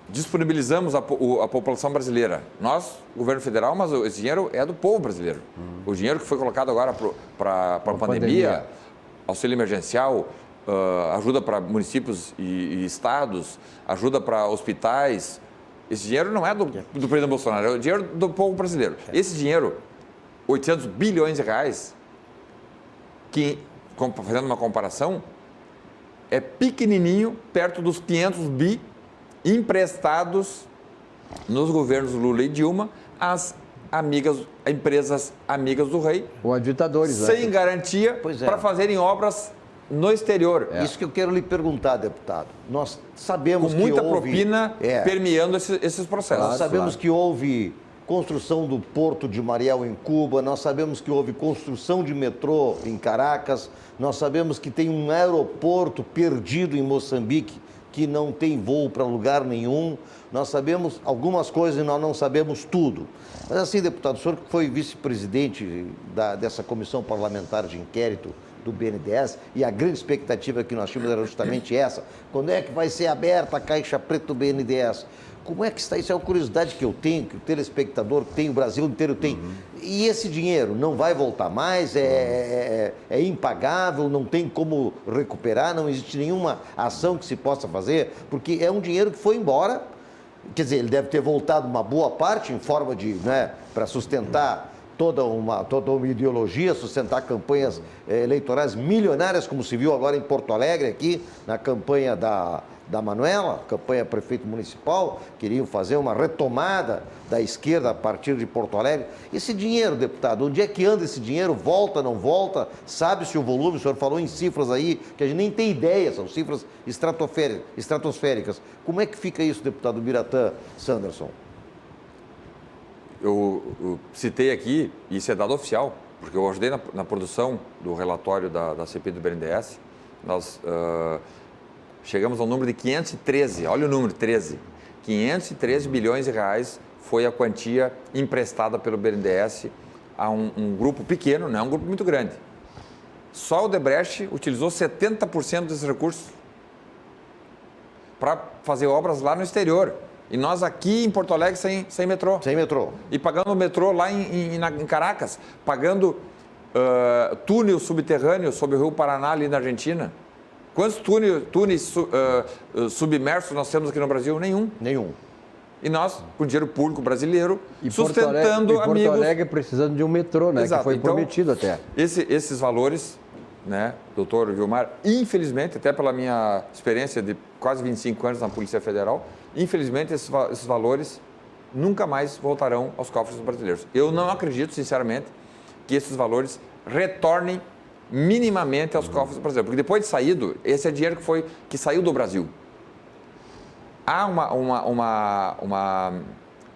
disponibilizamos a população brasileira. Nós, governo federal, mas esse dinheiro é do povo brasileiro. O dinheiro que foi colocado agora para a pandemia, auxílio emergencial, ajuda para municípios e estados, ajuda para hospitais. Esse dinheiro não é do presidente Bolsonaro, é o dinheiro do povo brasileiro. Esse dinheiro, 800 bilhões de reais, que, fazendo uma comparação, é pequenininho perto dos 500 bi emprestados nos governos Lula e Dilma às empresas amigas do rei. Ou a ditadores, sem garantia para fazerem obras no exterior. Isso que eu quero lhe perguntar, deputado. Nós sabemos com muita que houve... propina permeando esses processos. Nós sabemos que houve construção do Porto de Mariel em Cuba, nós sabemos que houve construção de metrô em Caracas, nós sabemos que tem um aeroporto perdido em Moçambique, que não tem voo para lugar nenhum. Nós sabemos algumas coisas e nós não sabemos tudo. Mas assim, deputado, o senhor que foi vice-presidente dessa comissão parlamentar de inquérito do BNDES, e a grande expectativa que nós tínhamos era justamente essa: quando é que vai ser aberta a caixa preta do BNDES? Como é que está? Isso é uma curiosidade que eu tenho, que o telespectador tem, o Brasil inteiro tem. E esse dinheiro não vai voltar mais? É impagável? Não tem como recuperar? Não existe nenhuma ação que se possa fazer? Porque é um dinheiro que foi embora. Quer dizer, ele deve ter voltado uma boa parte em forma de, né, para sustentar toda uma ideologia, sustentar campanhas eleitorais milionárias, como se viu agora em Porto Alegre, aqui, na campanha da Manuela, campanha prefeito municipal, queriam fazer uma retomada da esquerda a partir de Porto Alegre. Esse dinheiro, deputado, onde é que anda esse dinheiro? Volta, não volta? Sabe-se o volume? O senhor falou em cifras aí que a gente nem tem ideia, são cifras estratosféricas. Como é que fica isso, deputado Biratã Sanderson? Eu citei aqui, e isso é dado oficial, porque eu ajudei na produção do relatório da CPI do BNDES. Nós chegamos ao número de 513, olha o número, 13. 513 bilhões de reais foi a quantia emprestada pelo BNDES a um grupo pequeno, não é um grupo muito grande. Só o Odebrecht utilizou 70% desses recursos para fazer obras lá no exterior. E nós aqui em Porto Alegre sem metrô. Sem metrô. E pagando o metrô lá em Caracas, pagando túnel subterrâneo sobre o Rio Paraná ali na Argentina. Quantos túneis submersos nós temos aqui no Brasil? Nenhum. E nós, com dinheiro público brasileiro, sustentando amigos. Porto Alegre precisando de um metrô, né? Exato. Que foi Então, prometido até. Esses valores, né, doutor Vilmar, infelizmente, até pela minha experiência de quase 25 anos na Polícia Federal, infelizmente esses valores nunca mais voltarão aos cofres brasileiros. Eu não acredito, sinceramente, que esses valores retornem minimamente aos cofres brasileiros, porque depois de saído, esse é dinheiro que saiu do Brasil. Há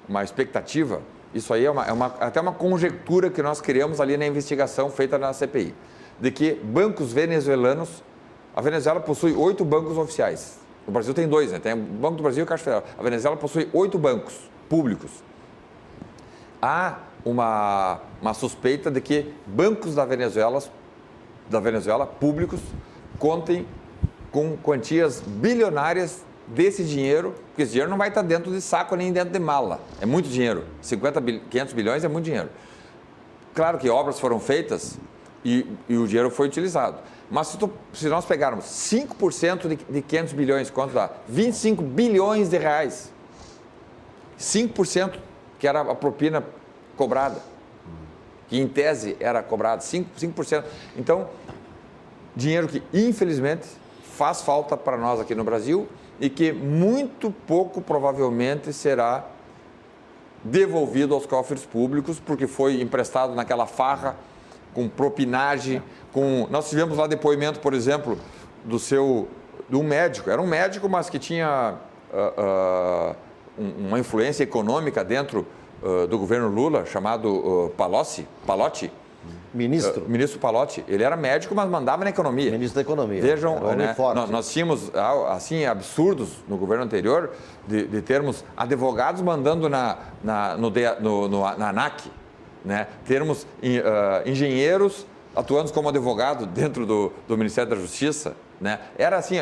uma expectativa, isso aí é até uma conjectura que nós criamos ali na investigação feita na CPI, de que bancos venezuelanos, a Venezuela possui 8 bancos oficiais, o Brasil tem 2, né? Tem o Banco do Brasil e o Caixa Federal, a Venezuela possui 8 bancos públicos. Há uma suspeita de que bancos da Venezuela públicos contem com quantias bilionárias desse dinheiro, porque esse dinheiro não vai estar dentro de saco nem dentro de mala. É muito dinheiro. 500 bilhões é muito dinheiro. Claro que obras foram feitas e o dinheiro foi utilizado. Mas se nós pegarmos 5% de 500 bilhões, quanto dá? 25 bilhões de reais. 5% que era a propina cobrada, que em tese era cobrado, 5%. Então, dinheiro que infelizmente faz falta para nós aqui no Brasil e que muito pouco provavelmente será devolvido aos cofres públicos, porque foi emprestado naquela farra, com propinagem, Nós tivemos lá depoimento, por exemplo, de um médico, era um médico, mas que tinha uma influência econômica dentro do governo Lula, chamado Palotti. Ministro Palotti. Ele era médico, mas mandava na economia. Ministro da Economia. Vejam, né, nós tínhamos, assim, absurdos no governo anterior de termos advogados mandando na ANAC, né? Termos engenheiros atuando como advogado dentro do Ministério da Justiça, né? Era assim,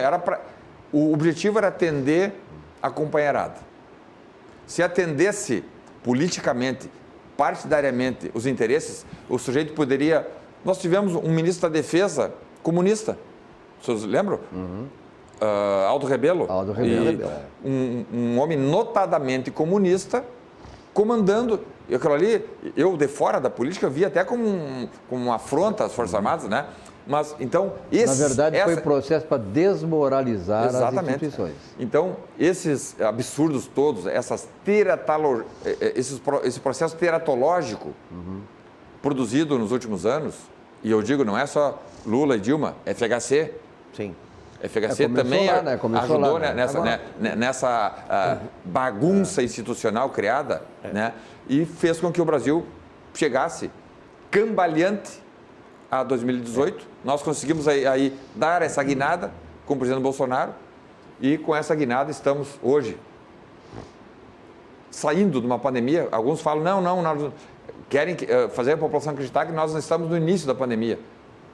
o objetivo era atender a companheirada. Se atendesse politicamente, partidariamente, os interesses, o sujeito poderia... Nós tivemos um ministro da Defesa comunista, vocês lembram? Uhum. Aldo Rebelo. Um homem notadamente comunista, comandando... E aquilo ali, eu de fora da política, vi até como uma afronta às Forças Armadas, né? Mas, então, na verdade, foi um processo para desmoralizar as instituições. Então, esses absurdos todos, esse processo teratológico produzido nos últimos anos, e eu digo, não é só Lula e Dilma, FHC. Sim. FHC também ajudou nessa bagunça institucional criada, né? E fez com que o Brasil chegasse cambaleante a 2018. Nós conseguimos aí dar essa guinada com o presidente Bolsonaro e com essa guinada estamos hoje saindo de uma pandemia. Alguns falam, nós querem fazer a população acreditar que nós não estamos no início da pandemia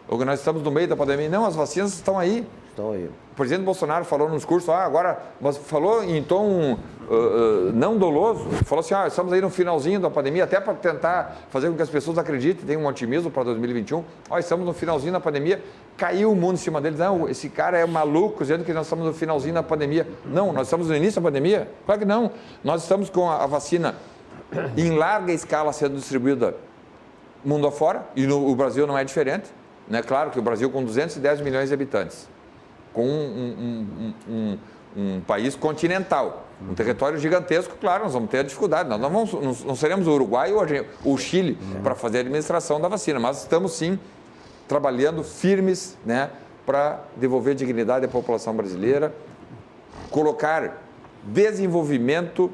ou que nós estamos no meio da pandemia. Não, as vacinas estão aí. O presidente Bolsonaro falou no discurso, falou em tom não doloso, falou assim, estamos aí no finalzinho da pandemia, até para tentar fazer com que as pessoas acreditem, tenham um otimismo para 2021, estamos no finalzinho da pandemia, caiu o mundo em cima deles, não, esse cara é maluco, dizendo que nós estamos no finalzinho da pandemia. Não, nós estamos no início da pandemia? Claro que não, nós estamos com a vacina em larga escala sendo distribuída mundo afora, e o Brasil não é diferente, né? Claro que o Brasil com 210 milhões de habitantes, com um país continental, um território gigantesco, claro, nós vamos ter dificuldade, nós não seremos o Uruguai ou o Chile para fazer a administração da vacina, mas estamos sim trabalhando firmes, né, para devolver dignidade à população brasileira, colocar desenvolvimento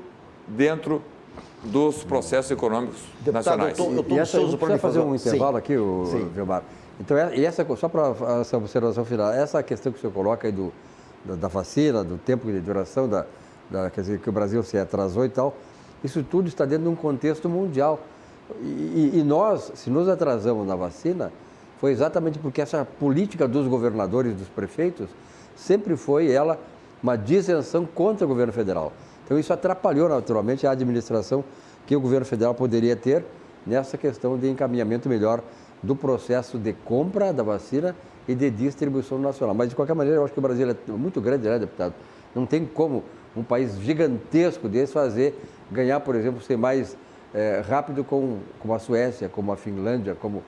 dentro dos processos econômicos nacionais. Eu estou ansioso para fazer um intervalo aqui, Vilmar. Então, só para essa observação final, essa questão que o senhor coloca aí da vacina, do tempo de duração, quer dizer, que o Brasil se atrasou e tal, isso tudo está dentro de um contexto mundial. E nós, se nos atrasamos na vacina, foi exatamente porque essa política dos governadores e dos prefeitos sempre foi uma dissensão contra o governo federal. Então, isso atrapalhou naturalmente a administração que o governo federal poderia ter nessa questão de encaminhamento melhor do processo de compra da vacina e de distribuição nacional. Mas, de qualquer maneira, eu acho que o Brasil é muito grande, né, deputado? Não tem como um país gigantesco desse ganhar, por exemplo, ser mais rápido como a Suécia, como a Finlândia, como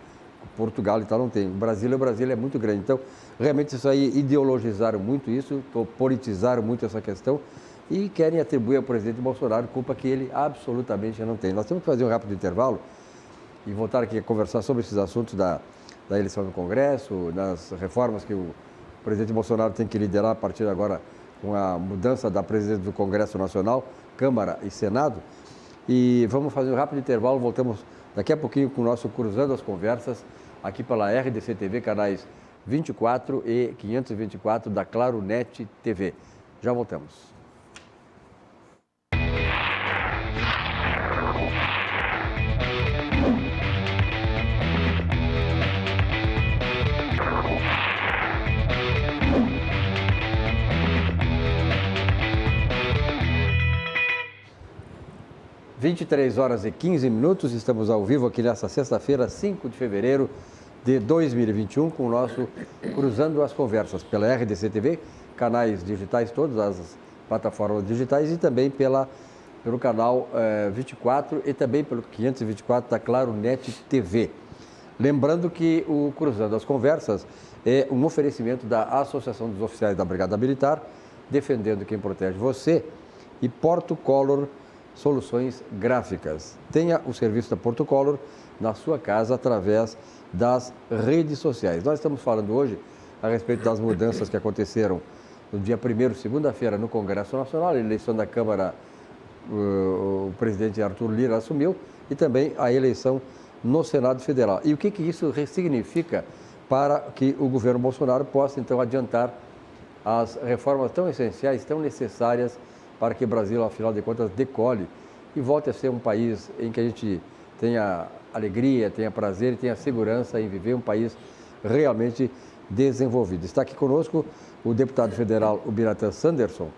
Portugal e tal, não tem. O Brasil é muito grande. Então, realmente, isso aí ideologizaram muito isso, politizaram muito essa questão e querem atribuir ao presidente Bolsonaro culpa que ele absolutamente não tem. Nós temos que fazer um rápido intervalo e voltar aqui a conversar sobre esses assuntos da eleição do Congresso, das reformas que o presidente Bolsonaro tem que liderar a partir de agora com a mudança da presidência do Congresso Nacional, Câmara e Senado. E vamos fazer um rápido intervalo, voltamos daqui a pouquinho com o nosso Cruzando as Conversas, aqui pela RDC TV, canais 24 e 524 da Claro Net TV. Já voltamos. Às 23h15, estamos ao vivo aqui nesta sexta-feira, 5 de fevereiro de 2021, com o nosso Cruzando as Conversas pela RDC TV, canais digitais todos, as plataformas digitais e também pelo canal 24 e também pelo 524 da Claro Net TV. Lembrando que o Cruzando as Conversas é um oferecimento da Associação dos Oficiais da Brigada Militar, defendendo quem protege você, e Portocolor Soluções Gráficas. Tenha o serviço da Portocolor na sua casa através das redes sociais. Nós estamos falando hoje a respeito das mudanças que aconteceram no dia 1º, segunda-feira, no Congresso Nacional, a eleição da Câmara, o presidente Arthur Lira assumiu, e também a eleição no Senado Federal. E o que isso significa para que o governo Bolsonaro possa, então, adiantar as reformas tão essenciais, tão necessárias para que o Brasil, afinal de contas, decole e volte a ser um país em que a gente tenha alegria, tenha prazer e tenha segurança em viver, um país realmente desenvolvido. Está aqui conosco o deputado federal Ubiratã Sanderson,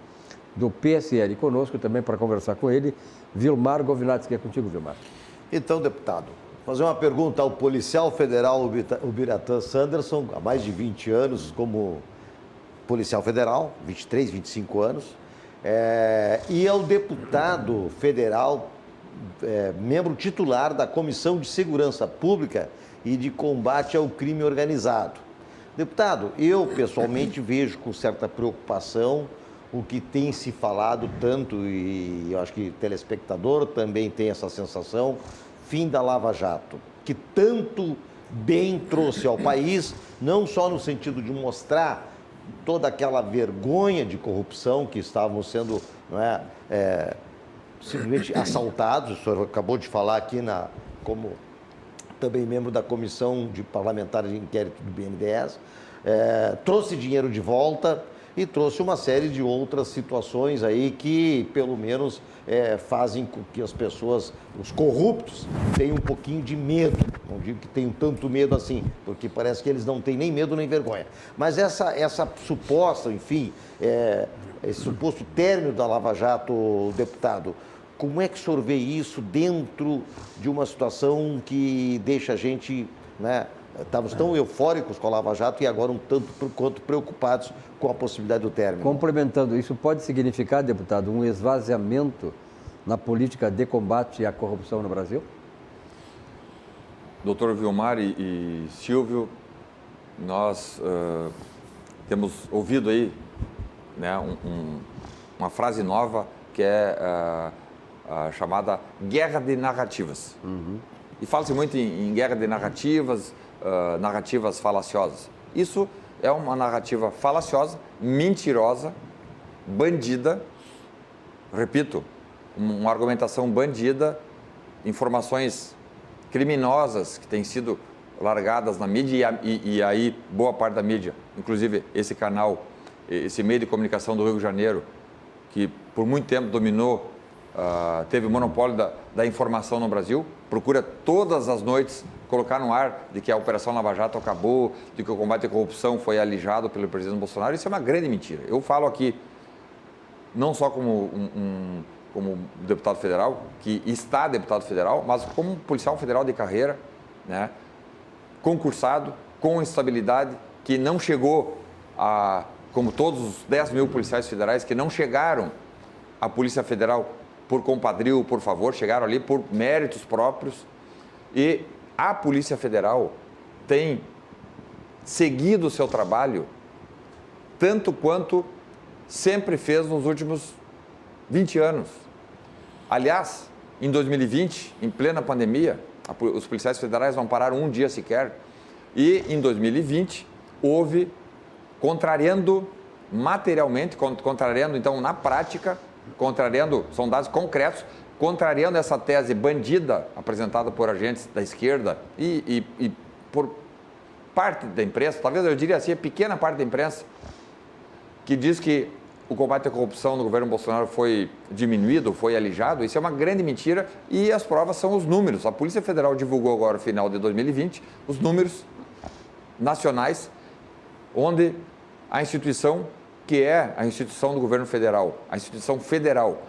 do PSL, conosco também para conversar com ele, Vilmar Govinatski, que é contigo, Vilmar. Então, deputado, fazer uma pergunta ao policial federal Ubiratã Sanderson, há mais de 20 anos como policial federal, 23, 25 anos, e ao deputado federal, membro titular da Comissão de Segurança Pública e de Combate ao Crime Organizado. Deputado, eu pessoalmente vejo com certa preocupação o que tem se falado tanto, e eu acho que o telespectador também tem essa sensação, fim da Lava Jato, que tanto bem trouxe ao país, não só no sentido de mostrar toda aquela vergonha de corrupção que estavam sendo simplesmente assaltados. O senhor acabou de falar aqui como também membro da Comissão de Parlamentar de Inquérito do BNDES, trouxe dinheiro de volta e trouxe uma série de outras situações aí que, pelo menos, fazem com que as pessoas, os corruptos, tenham um pouquinho de medo. Não digo que tenham tanto medo assim, porque parece que eles não têm nem medo nem vergonha. Mas essa suposta, enfim, esse suposto término da Lava Jato, deputado, como é que o senhor vê isso dentro de uma situação que deixa a gente, estávamos tão eufóricos com a Lava Jato e agora um tanto quanto preocupados com a possibilidade do término? Complementando, isso pode significar, deputado, um esvaziamento na política de combate à corrupção no Brasil? Doutor Vilmar e Silvio, nós temos ouvido aí, né, uma frase nova que é a chamada guerra de narrativas. E fala-se muito em guerra de narrativas, narrativas falaciosas. Isso é uma narrativa falaciosa, mentirosa, bandida, repito, uma argumentação bandida, informações criminosas que têm sido largadas na mídia e aí boa parte da mídia, inclusive esse canal, esse meio de comunicação do Rio de Janeiro, que por muito tempo dominou, teve o monopólio da informação no Brasil, procura todas as noites colocar no ar de que a Operação Lava Jato acabou, de que o combate à corrupção foi alijado pelo presidente Bolsonaro. Isso é uma grande mentira. Eu falo aqui, não só como como deputado federal, que está deputado federal, mas como policial federal de carreira, né, concursado, com estabilidade, que não chegou a, como todos os 10 mil policiais federais, que não chegaram à Polícia Federal por compadrio, por favor, chegaram ali por méritos próprios. E a Polícia Federal tem seguido o seu trabalho tanto quanto sempre fez nos últimos 20 anos. Aliás, em 2020, em plena pandemia, os policiais federais não pararam um dia sequer. E em 2020, houve, contrariando materialmente, contrariando então na prática, contrariando, são dados concretos, contrariando essa tese bandida apresentada por agentes da esquerda e por parte da imprensa, talvez eu diria assim, a pequena parte da imprensa, que diz que o combate à corrupção no governo Bolsonaro foi diminuído, foi alijado. Isso é uma grande mentira e as provas são os números. A Polícia Federal divulgou agora, no final de 2020, os números nacionais, onde a instituição, que é a instituição do governo federal, a instituição federal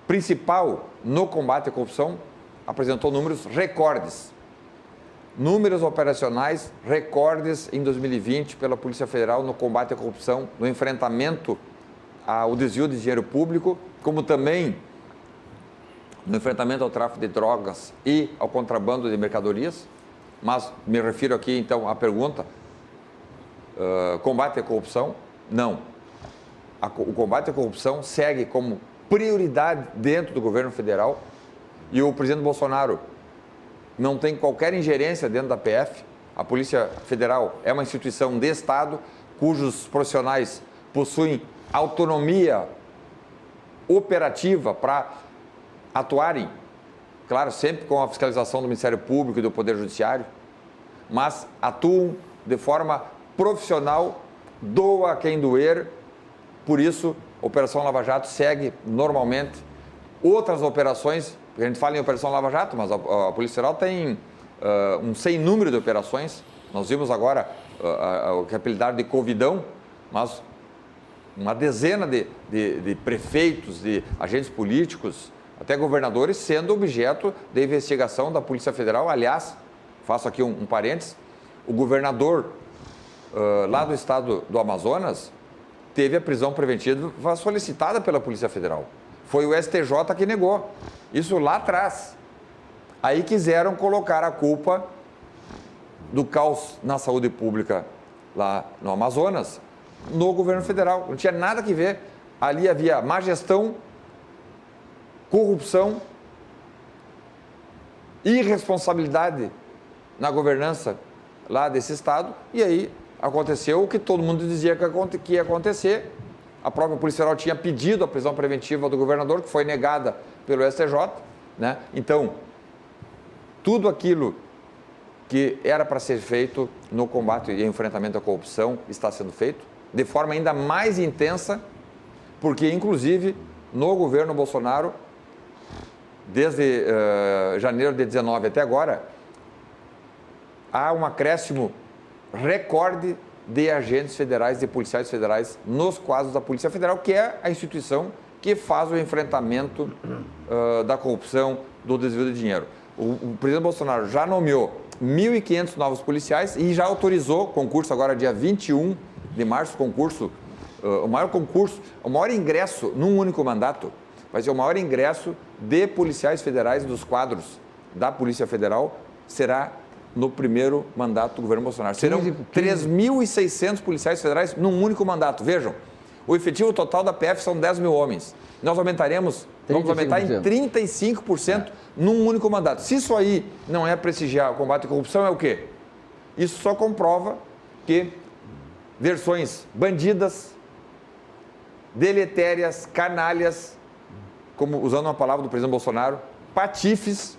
principal no combate à corrupção, apresentou números recordes. Números operacionais recordes em 2020 pela Polícia Federal no combate à corrupção, no enfrentamento ao desvio de dinheiro público, como também no enfrentamento ao tráfico de drogas e ao contrabando de mercadorias. Mas me refiro aqui, então, à pergunta, combate à corrupção? Não. O combate à corrupção segue como prioridade dentro do governo federal e o presidente Bolsonaro não tem qualquer ingerência dentro da PF. A Polícia Federal é uma instituição de Estado cujos profissionais possuem autonomia operativa para atuarem, claro, sempre com a fiscalização do Ministério Público e do Poder Judiciário, mas atuam de forma profissional, doa quem doer. Por isso, a Operação Lava Jato segue normalmente. Outras operações, a gente fala em Operação Lava Jato, mas a Polícia Federal tem um sem número de operações. Nós vimos agora o que é apelidado de Covidão, mas uma dezena de prefeitos, de agentes políticos, até governadores, sendo objeto de investigação da Polícia Federal. Aliás, faço aqui um parênteses, o governador lá do estado do Amazonas teve a prisão preventiva solicitada pela Polícia Federal. Foi o STJ que negou. Isso lá atrás. Aí quiseram colocar a culpa do caos na saúde pública lá no Amazonas no governo federal. Não tinha nada que ver. Ali havia má gestão, corrupção, irresponsabilidade na governança lá desse estado. E aí aconteceu o que todo mundo dizia que ia acontecer. A própria Polícia Federal tinha pedido a prisão preventiva do governador, que foi negada pelo STJ, né? Então, tudo aquilo que era para ser feito no combate e enfrentamento à corrupção está sendo feito, de forma ainda mais intensa, porque, inclusive, no governo Bolsonaro, desde janeiro de 2019 até agora, há um acréscimo recorde de agentes federais, de policiais federais nos quadros da Polícia Federal, que é a instituição que faz o enfrentamento da corrupção, do desvio de dinheiro. O presidente Bolsonaro já nomeou 1.500 novos policiais e já autorizou concurso agora dia 21 de março, o maior ingresso num único mandato, vai ser o maior ingresso de policiais federais dos quadros da Polícia Federal será no primeiro mandato do governo Bolsonaro. Serão 3.600 policiais federais num único mandato. Vejam, o efetivo total da PF são 10 mil homens. Nós vamos aumentar em 35% num único mandato. Se isso aí não é prestigiar o combate à corrupção, é o quê? Isso só comprova que versões bandidas, deletérias, canalhas, como usando uma palavra do presidente Bolsonaro, patifes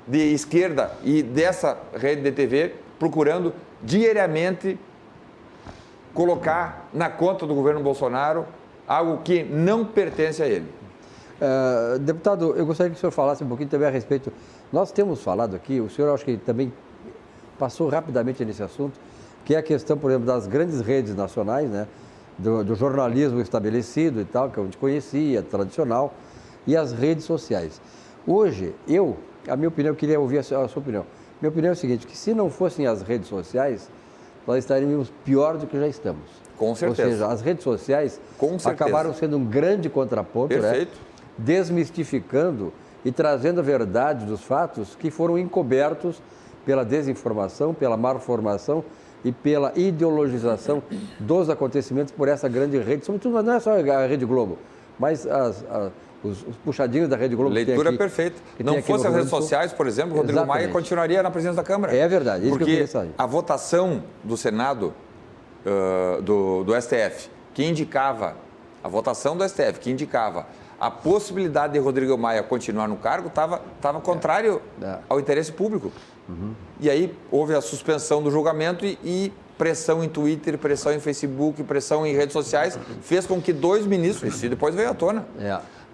de esquerda e dessa rede de TV, procurando diariamente colocar na conta do governo Bolsonaro algo que não pertence a ele. Deputado, eu gostaria que o senhor falasse um pouquinho também a respeito. Nós temos falado aqui, o senhor acho que também passou rapidamente nesse assunto, que é a questão, por exemplo, das grandes redes nacionais, né, do jornalismo estabelecido e tal, que a gente conhecia, tradicional, e as redes sociais. Hoje, a minha opinião, eu queria ouvir a sua opinião. Minha opinião é o seguinte, que se não fossem as redes sociais, nós estaríamos pior do que já estamos. Com certeza. Ou seja, as redes sociais acabaram sendo um grande contraponto, né? Desmistificando e trazendo a verdade dos fatos que foram encobertos pela desinformação, pela malformação e pela ideologização dos acontecimentos por essa grande rede, sobretudo, mas não é só a Rede Globo, mas os puxadinhos da Rede Globo. Leitura perfeita. Não fosse as redes sociais, por exemplo, o Rodrigo Maia continuaria na presidência da Câmara. É verdade, isso que eu queria saber. A votação do Senado, do STF, que indicava, a votação do STF, que indicava a possibilidade de Rodrigo Maia continuar no cargo, estava contrário ao interesse público. E aí houve a suspensão do julgamento e pressão em Twitter, pressão em Facebook, pressão em redes sociais, fez com que 2 ministros, isso depois veio à tona,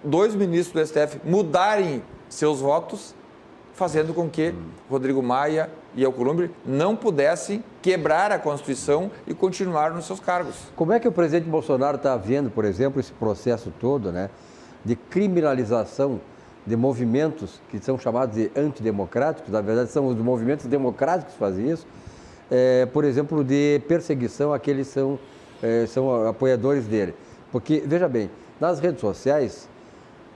2 ministros do STF mudarem seus votos, fazendo com que Rodrigo Maia e Alcolumbre não pudessem quebrar a Constituição e continuar nos seus cargos. Como é que o presidente Bolsonaro está vendo, por exemplo, esse processo todo, né, de criminalização de movimentos que são chamados de antidemocráticos, na verdade são os movimentos democráticos que fazem isso, por exemplo, de perseguição àqueles que são apoiadores dele. Porque, veja bem, nas redes sociais,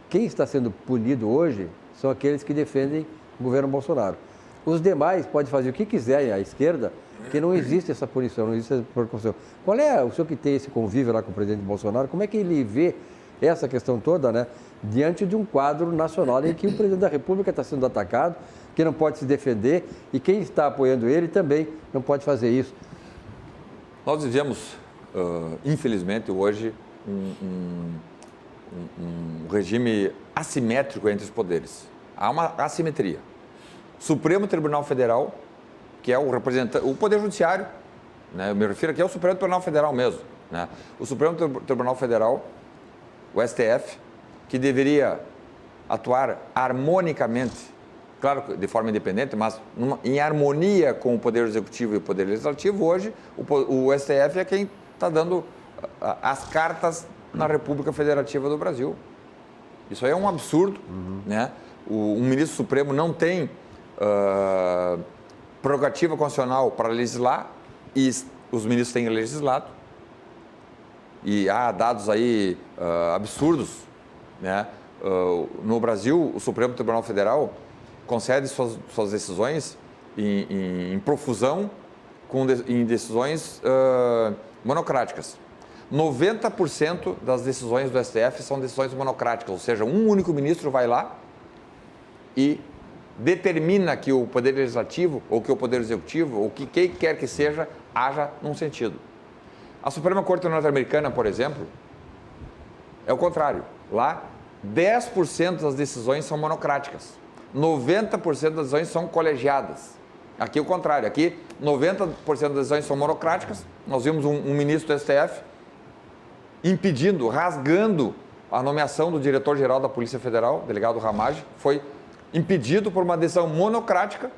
quem está sendo punido hoje são aqueles que defendem o governo Bolsonaro. Os demais podem fazer o que quiserem à esquerda, que não existe essa punição, não existe essa perseguição. Qual é o senhor que tem esse convívio lá com o presidente Bolsonaro? Como é que ele vê essa questão toda, né, diante de um quadro nacional em que o presidente da República está sendo atacado, que não pode se defender e quem está apoiando ele também não pode fazer isso? Nós vivemos, infelizmente, hoje, um regime assimétrico entre os poderes. Há uma assimetria. Supremo Tribunal Federal, que é o representante, o Poder Judiciário, né, eu me refiro aqui ao Supremo Tribunal Federal mesmo, né, o Supremo Tribunal Federal, o STF, que deveria atuar harmonicamente, claro, de forma independente, mas em harmonia com o Poder Executivo e o Poder Legislativo, hoje o STF é quem está dando as cartas na República Federativa do Brasil. Isso aí é um absurdo, né? Um ministro supremo não tem prerrogativa constitucional para legislar e os ministros têm legislado. E há dados aí absurdos, né? No Brasil, o Supremo Tribunal Federal concede suas decisões em profusão em decisões monocráticas. 90% das decisões do STF são decisões monocráticas, ou seja, um único ministro vai lá e determina que o Poder Legislativo, ou que o Poder Executivo, ou que quem quer que seja, haja num sentido. A Suprema Corte Norte-Americana, por exemplo, é o contrário. Lá, 10% das decisões são monocráticas, 90% das decisões são colegiadas. Aqui é o contrário, aqui 90% das decisões são monocráticas. Nós vimos um ministro do STF impedindo, rasgando a nomeação do diretor-geral da Polícia Federal, delegado Ramage, foi impedido por uma decisão monocrática,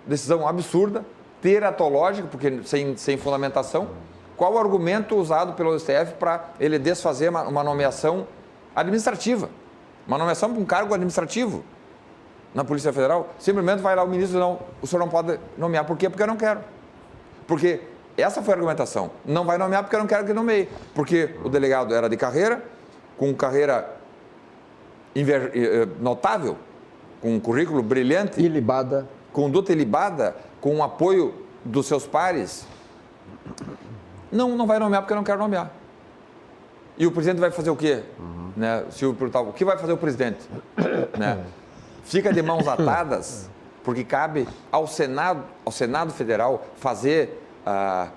decisão absurda, teratológica, porque sem fundamentação. Qual o argumento usado pelo STF para ele desfazer uma nomeação administrativa? Uma nomeação para um cargo administrativo na Polícia Federal? Simplesmente vai lá o ministro e não, o senhor não pode nomear. Por quê? Porque eu não quero. Porque essa foi a argumentação. Não vai nomear porque eu não quero que nomeie. Porque o delegado era de carreira, com carreira notável, com um currículo brilhante, Ilibada. conduta ilibada, com o apoio dos seus pares, não vai nomear porque não quer nomear. E o presidente vai fazer o quê? Né? Se o que vai fazer o presidente? Né? Fica de mãos atadas, porque cabe ao Senado Federal fazer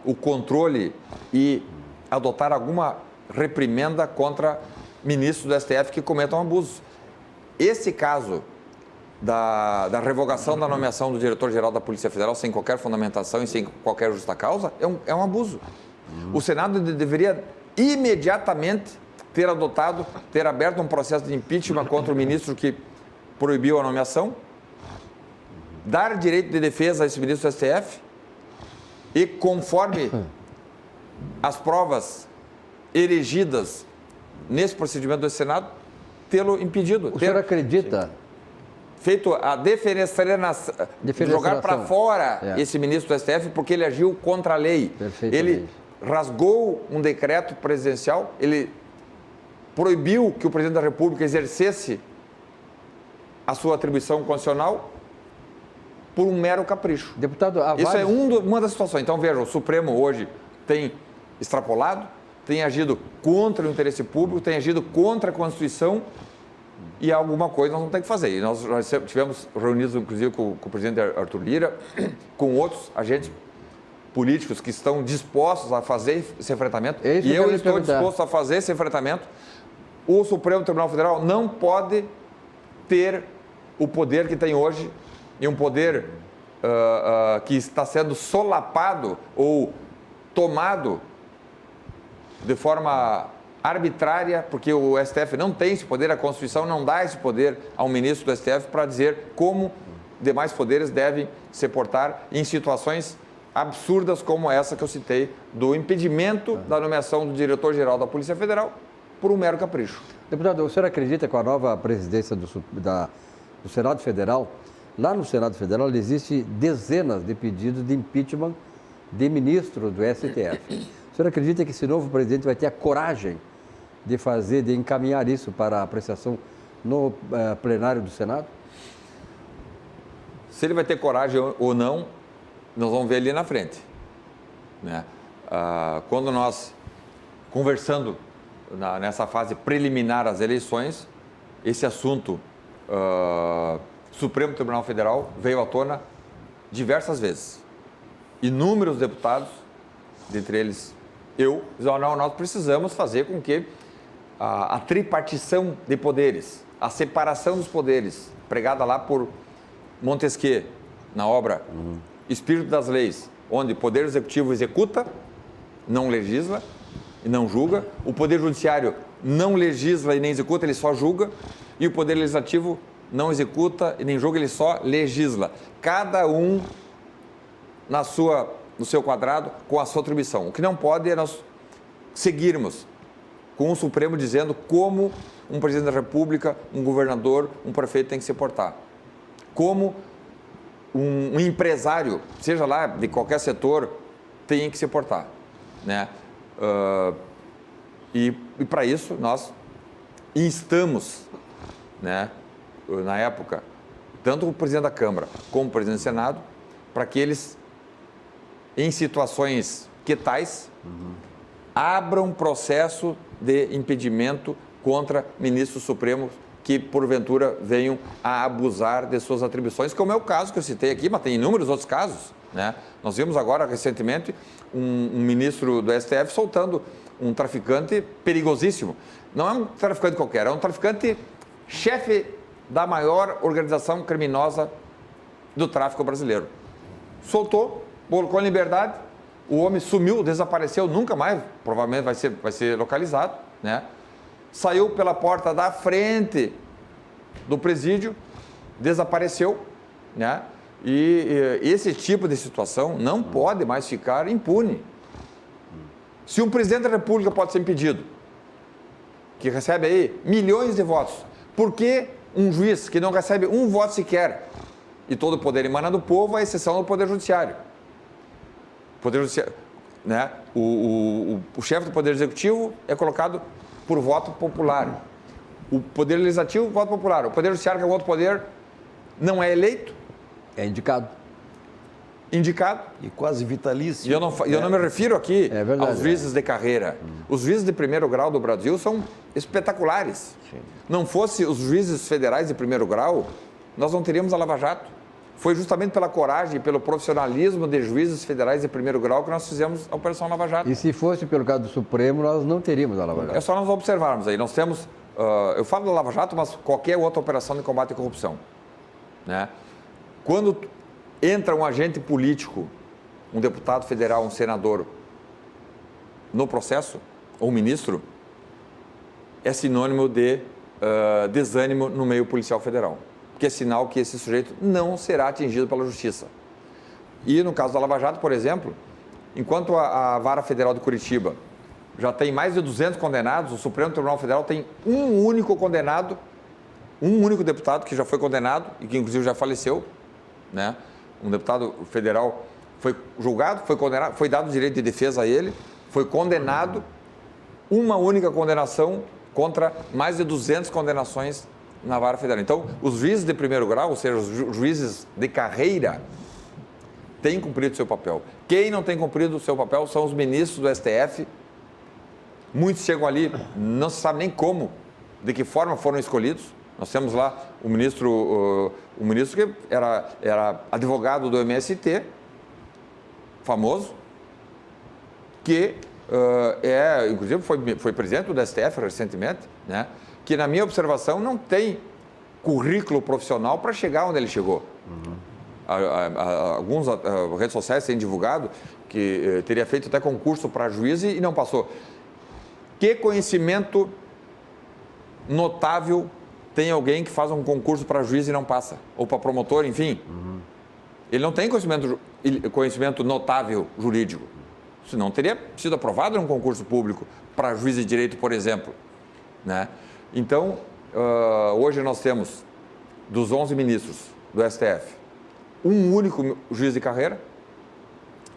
o controle e adotar alguma reprimenda contra ministros do STF que cometam abusos. Esse caso da revogação da nomeação do diretor-geral da Polícia Federal sem qualquer fundamentação e sem qualquer justa causa é um abuso. O Senado deveria imediatamente ter aberto um processo de impeachment contra o ministro que proibiu a nomeação, dar direito de defesa a esse ministro do STF e, conforme as provas erigidas nesse procedimento do Senado, tê-lo impedido. O senhor acredita? Feito a defenestração, jogar para fora esse ministro do STF porque ele agiu contra a lei. Ele rasgou um decreto presidencial, ele proibiu que o presidente da República exercesse a sua atribuição constitucional por um mero capricho. Deputado, isso é uma das situações. Então, veja, o Supremo hoje tem extrapolado, tem agido contra o interesse público, tem agido contra a Constituição e alguma coisa nós vamos ter que fazer. E nós já tivemos reunidos, inclusive, com o presidente Arthur Lira, com outros agentes políticos que estão dispostos a fazer esse enfrentamento. E eu estou disposto a fazer esse enfrentamento. O Supremo Tribunal Federal não pode ter o poder que tem hoje e um poder que está sendo solapado ou tomado de forma arbitrária, porque o STF não tem esse poder, a Constituição não dá esse poder ao ministro do STF para dizer como demais poderes devem se portar em situações absurdas como essa que eu citei, do impedimento da nomeação do diretor-geral da Polícia Federal por um mero capricho. Deputado, o senhor acredita que com a nova presidência do Senado Federal, lá no Senado Federal existe dezenas de pedidos de impeachment de ministros do STF. O senhor acredita que esse novo presidente vai ter a coragem de encaminhar isso para apreciação no plenário do Senado? Se ele vai ter coragem ou não, nós vamos ver ali na frente. Né? Quando nós, conversando nessa fase preliminar às eleições, esse assunto Supremo Tribunal Federal veio à tona diversas vezes. Inúmeros deputados, dentre eles eu, diziam, não, nós precisamos fazer com que a tripartição de poderes, a separação dos poderes, pregada lá por Montesquieu, na obra Espírito das Leis, onde o Poder Executivo executa, não legisla e não julga, o Poder Judiciário não legisla e nem executa, ele só julga, e o Poder Legislativo não executa e nem julga, ele só legisla. Cada um no seu quadrado, com a sua atribuição. O que não pode é nós seguirmos com o Supremo dizendo como um presidente da República, um governador, um prefeito tem que se portar. Como um empresário, seja lá de qualquer setor, tem que se portar. Né? E para isso nós instamos, né, na época, tanto o presidente da Câmara como o presidente do Senado, para que eles, em situações que tais, abram processo de impedimento contra ministros supremos que, porventura, venham a abusar de suas atribuições, como é o caso que eu citei aqui, mas tem inúmeros outros casos. Né? Nós vimos agora, recentemente, um ministro do STF soltando um traficante perigosíssimo. Não é um traficante qualquer, é um traficante chefe da maior organização criminosa do tráfico brasileiro. Soltou, colocou em liberdade, o homem sumiu, desapareceu, nunca mais, provavelmente vai ser localizado, né? Saiu pela porta da frente do presídio, desapareceu, né? E esse tipo de situação não pode mais ficar impune. Se um presidente da República pode ser impedido, que recebe aí milhões de votos, por que um juiz que não recebe um voto sequer, e todo o poder emana do povo, à exceção do Poder Judiciário? Poder Judiciário, né? O chefe do Poder Executivo é colocado por voto popular. O Poder Legislativo, voto popular. O Poder Judiciário, que é um outro poder, não é eleito, É indicado. indicado. E quase vitalício. E eu não me refiro aqui É verdade, aos juízes de carreira. Os juízes de primeiro grau do Brasil são espetaculares. Sim. Não fosse os juízes federais de primeiro grau, nós não teríamos a Lava Jato. Foi justamente pela coragem e pelo profissionalismo de juízes federais de primeiro grau que nós fizemos a Operação Lava Jato. E se fosse pelo caso do Supremo, nós não teríamos a Lava Jato. É só nós observarmos aí. Nós temos, eu falo da Lava Jato, mas qualquer outra operação de combate à corrupção. Né? Quando entra um agente político, um deputado federal, um senador, no processo, ou um ministro, é sinônimo de desânimo no meio policial federal. Que é sinal que esse sujeito não será atingido pela justiça. E no caso da Lava Jato, por exemplo, enquanto a Vara Federal de Curitiba já tem mais de 200 condenados, o Supremo Tribunal Federal tem um único condenado, um único deputado que já foi condenado e que inclusive já faleceu, né? Um deputado federal foi julgado, foi condenado, foi dado o direito de defesa a ele, foi condenado, uma única condenação contra mais de 200 condenações na Vara Federal. Então, os juízes de primeiro grau, ou seja, os juízes de carreira, têm cumprido o seu papel. Quem não tem cumprido o seu papel são os ministros do STF. Muitos chegam ali, não se sabe nem como, de que forma foram escolhidos. Nós temos lá o ministro que era advogado do MST, famoso, que inclusive foi presidente do STF recentemente, né? Que, na minha observação, não tem currículo profissional para chegar onde ele chegou. Alguns redes sociais têm divulgado que teria feito até concurso para juiz e não passou. Que conhecimento notável tem alguém que faz um concurso para juiz e não passa? Ou para promotor, enfim. Ele não tem conhecimento notável jurídico. Senão teria sido aprovado num concurso público para juiz de direito, por exemplo. Né? Então, hoje nós temos, dos 11 ministros do STF, um único juiz de carreira,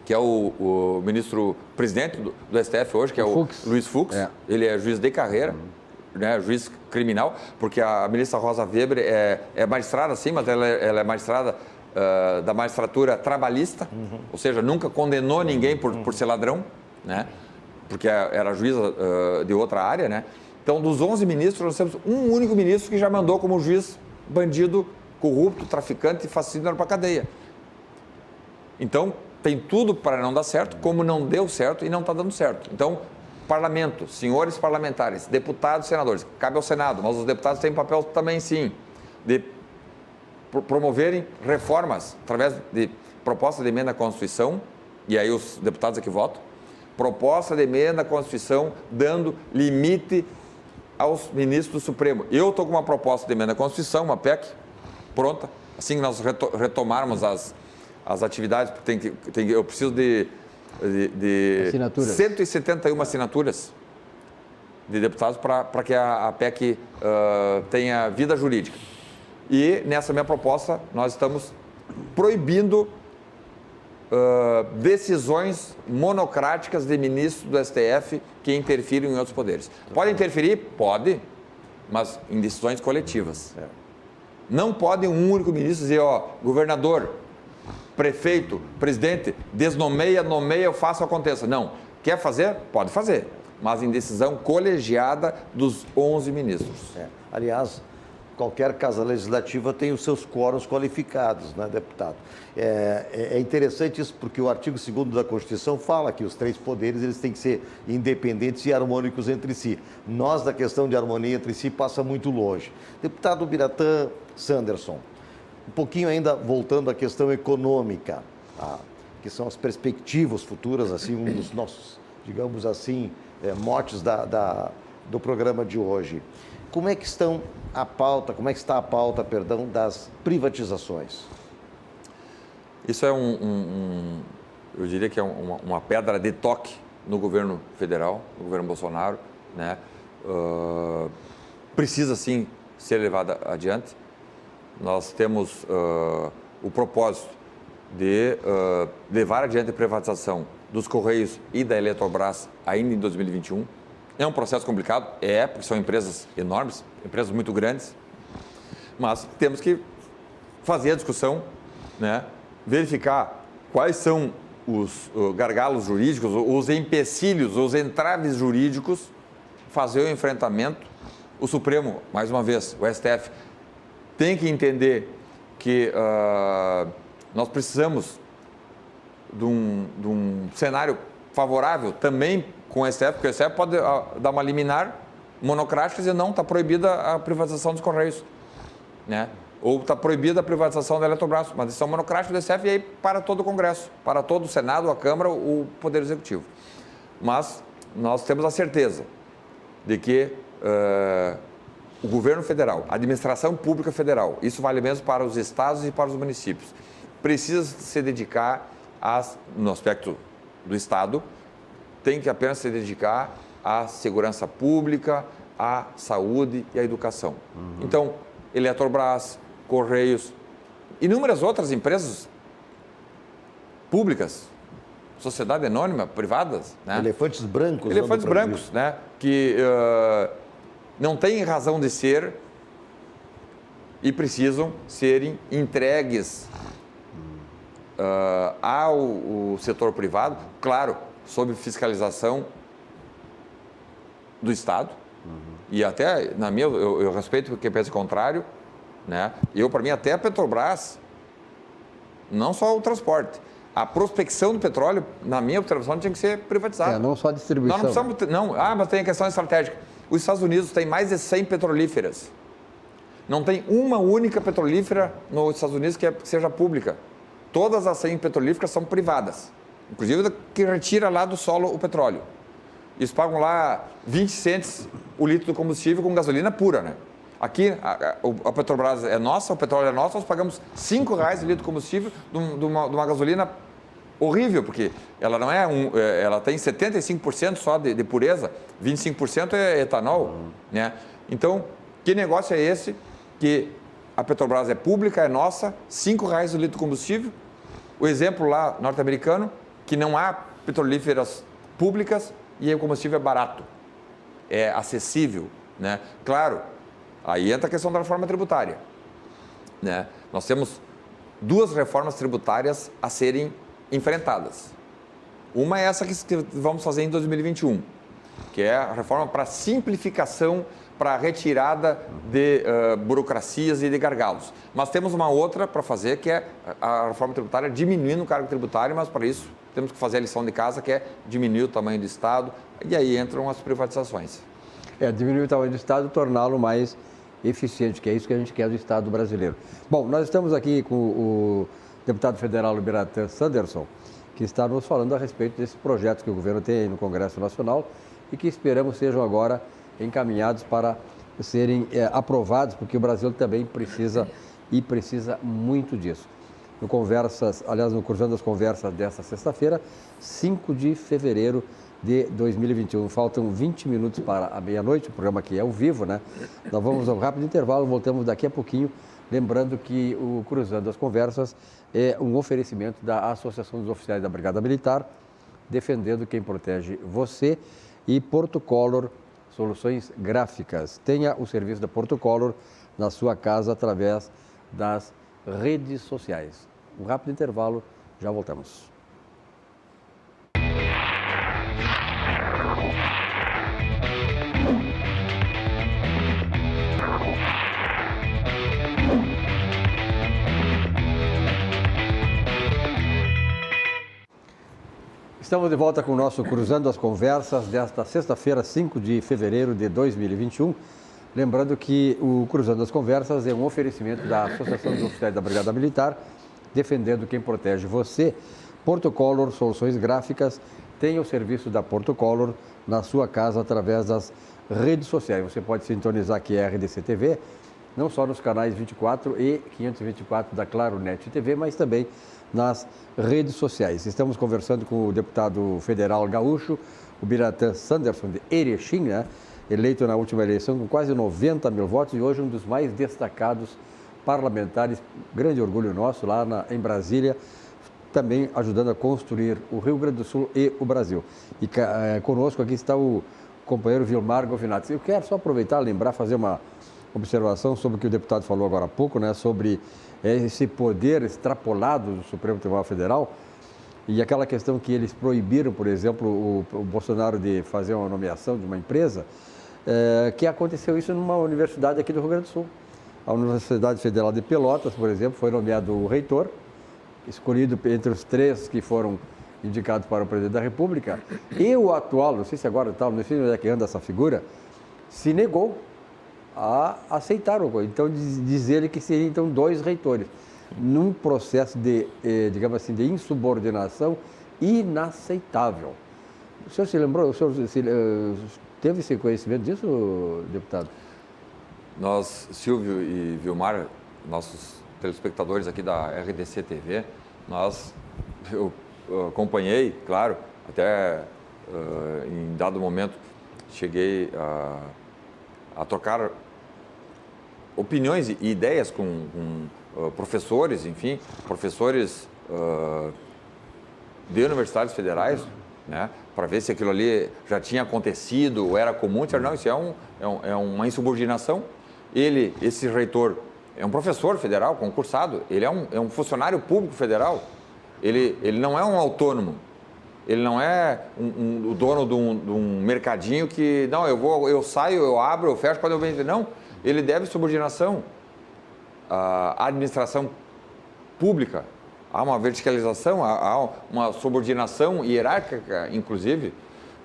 que é o ministro-presidente do STF hoje, que é o Luiz Fux. É. Ele é juiz de carreira, né, juiz criminal, porque a ministra Rosa Weber é magistrada, sim, mas ela é magistrada da magistratura trabalhista, ou seja, nunca condenou ninguém por ser ladrão, né, porque era juíza de outra área, né. Então, dos 11 ministros, nós temos um único ministro que já mandou como juiz bandido, corrupto, traficante e fascínio para a cadeia. Então, tem tudo para não dar certo, como não deu certo e não está dando certo. Então, parlamento, senhores parlamentares, deputados, senadores, cabe ao Senado, mas os deputados têm papel também, sim, de promoverem reformas através de proposta de emenda à Constituição, e aí os deputados aqui votam, proposta de emenda à Constituição dando limite aos ministros do Supremo. Eu estou com uma proposta de emenda à Constituição, uma PEC, pronta. Assim que nós retomarmos as atividades, eu preciso de 171 assinaturas de deputados para que a PEC tenha vida jurídica. E nessa minha proposta, nós estamos proibindo decisões monocráticas de ministros do STF que interfiram em outros poderes. Pode interferir? Pode, mas em decisões coletivas. Não pode um único ministro dizer, governador, prefeito, presidente, desnomeia, nomeia, faça o aconteça. Não. Quer fazer? Pode fazer, mas em decisão colegiada dos 11 ministros. Aliás, qualquer casa legislativa tem os seus quóruns qualificados, né, deputado? É interessante isso porque o artigo 2º da Constituição fala que os 3 poderes eles têm que ser independentes e harmônicos entre si. Nós, da questão de harmonia entre si, passa muito longe. Deputado Biratã Sanderson, um pouquinho ainda voltando à questão econômica, que são as perspectivas futuras, assim, um dos nossos, digamos assim, motes do programa de hoje. Como é que está a pauta, das privatizações? Isso é eu diria que é uma pedra de toque no governo federal, no governo Bolsonaro, né? Precisa sim ser levada adiante. Nós temos o propósito de levar adiante a privatização dos Correios e da Eletrobras ainda em 2021. É um processo complicado? porque são empresas enormes, empresas muito grandes, mas temos que fazer a discussão, né? Verificar quais são os gargalos jurídicos, os empecilhos, os entraves jurídicos, fazer o enfrentamento. O Supremo, mais uma vez, o STF, tem que entender que nós precisamos de um cenário favorável também com o STF, porque o STF pode dar uma liminar monocrática e dizer não, está proibida a privatização dos Correios, né? Ou está proibida a privatização da Eletrobras, uma decisão monocrática do STF e aí para todo o Congresso, para todo o Senado, a Câmara, o Poder Executivo. Mas nós temos a certeza de que o governo federal, a administração pública federal, isso vale mesmo para os estados e para os municípios, precisa se dedicar, no aspecto do Estado, tem que apenas se dedicar à segurança pública, à saúde e à educação. Então, Eletrobras, Correios, inúmeras outras empresas públicas, sociedade anônima, privadas, né? Elefantes brancos. Elefantes brancos, né? Que não têm razão de ser e precisam serem entregues ao setor privado, claro, sob fiscalização do Estado. E até, eu respeito quem pensa o contrário, né? Para mim, até a Petrobras, não só o transporte, a prospecção do petróleo, na minha observação, tinha que ser privatizada. Não só a distribuição. Nós não precisamos, mas tem a questão estratégica. Os Estados Unidos têm mais de 100 petrolíferas. Não tem uma única petrolífera nos Estados Unidos que seja pública. Todas as 100 petrolíferas são privadas, inclusive que retira lá do solo o petróleo. Eles pagam lá 20 cents o litro do combustível com gasolina pura, né? Aqui, a Petrobras é nossa, o petróleo é nosso, nós pagamos R$5 o litro de combustível de uma gasolina horrível, porque ela não ela tem 75% só de pureza, 25% é etanol, né? Então, que negócio é esse que a Petrobras é pública, é nossa, R$5 o litro de combustível? O exemplo lá norte-americano, que não há petrolíferas públicas e o combustível é barato, é acessível, né? Claro, aí entra a questão da reforma tributária, né? Nós temos 2 reformas tributárias a serem enfrentadas. Uma é essa que vamos fazer em 2021, que é a reforma para simplificação, para retirada de burocracias e de gargalos. Mas temos uma outra para fazer, que é a reforma tributária diminuindo o cargo tributário, mas para isso temos que fazer a lição de casa, que é diminuir o tamanho do Estado, e aí entram as privatizações. Diminuir o tamanho do Estado e torná-lo mais eficiente, que é isso que a gente quer do Estado brasileiro. Bom, nós estamos aqui com o deputado federal Biratã Sanderson, que está nos falando a respeito desses projetos que o governo tem aí no Congresso Nacional e que esperamos sejam agora encaminhados para serem aprovados, porque o Brasil também precisa muito disso. No Cruzando as Conversas desta sexta-feira, 5 de fevereiro de 2021. Faltam 20 minutos para a meia-noite, o programa aqui é ao vivo, né? Nós vamos a um rápido intervalo, voltamos daqui a pouquinho, lembrando que o Cruzando as Conversas é um oferecimento da Associação dos Oficiais da Brigada Militar, defendendo quem protege você, e Portocolor Soluções Gráficas. Tenha o serviço da Portocolor na sua casa através das redes sociais. Um rápido intervalo, já voltamos. Estamos de volta com o nosso Cruzando as Conversas desta sexta-feira, 5 de fevereiro de 2021. Lembrando que o Cruzando as Conversas é um oferecimento da Associação dos Oficiais da Brigada Militar, defendendo quem protege você. Portocolor Soluções Gráficas tem o serviço da Portocolor na sua casa através das redes sociais. Você pode sintonizar aqui a RDC TV, não só nos canais 24 e 524 da Claro Net TV, mas também nas redes sociais. Estamos conversando com o deputado federal gaúcho, o Biratã Sanderson de Erechim, né? Eleito na última eleição com quase 90 mil votos e hoje um dos mais destacados parlamentares. Grande orgulho nosso lá em Brasília, também ajudando a construir o Rio Grande do Sul e o Brasil. E conosco aqui está o companheiro Vilmar Govinato. Eu quero só aproveitar, lembrar, fazer uma observação sobre o que o deputado falou agora há pouco, né? Sobre esse poder extrapolado do Supremo Tribunal Federal e aquela questão que eles proibiram, por exemplo, o Bolsonaro de fazer uma nomeação de uma empresa, que aconteceu isso numa universidade aqui do Rio Grande do Sul. A Universidade Federal de Pelotas, por exemplo, foi nomeado o reitor, escolhido entre os 3 que foram indicados para o presidente da República, e o atual, não sei se agora está, não sei onde é que anda essa figura, se negou a aceitar o. Então, diz ele que seriam então 2 reitores, num processo de, digamos assim, de insubordinação inaceitável. O senhor se lembrou, o senhor teve esse conhecimento disso, deputado? Nós, Silvio e Vilmar, nossos telespectadores aqui da RDC TV, eu acompanhei, claro, até em dado momento cheguei a trocar opiniões e ideias com professores, enfim, professores de universidades federais, né, para ver se aquilo ali já tinha acontecido ou era comum. Disseram, não, isso é uma insubordinação. Esse reitor, é um professor federal, concursado, ele é um funcionário público federal, ele não é um autônomo, ele não é o dono de um mercadinho que, não, eu saio, eu abro, eu fecho quando eu venho. Não, ele deve subordinação à administração pública. Há uma verticalização, há uma subordinação hierárquica, inclusive,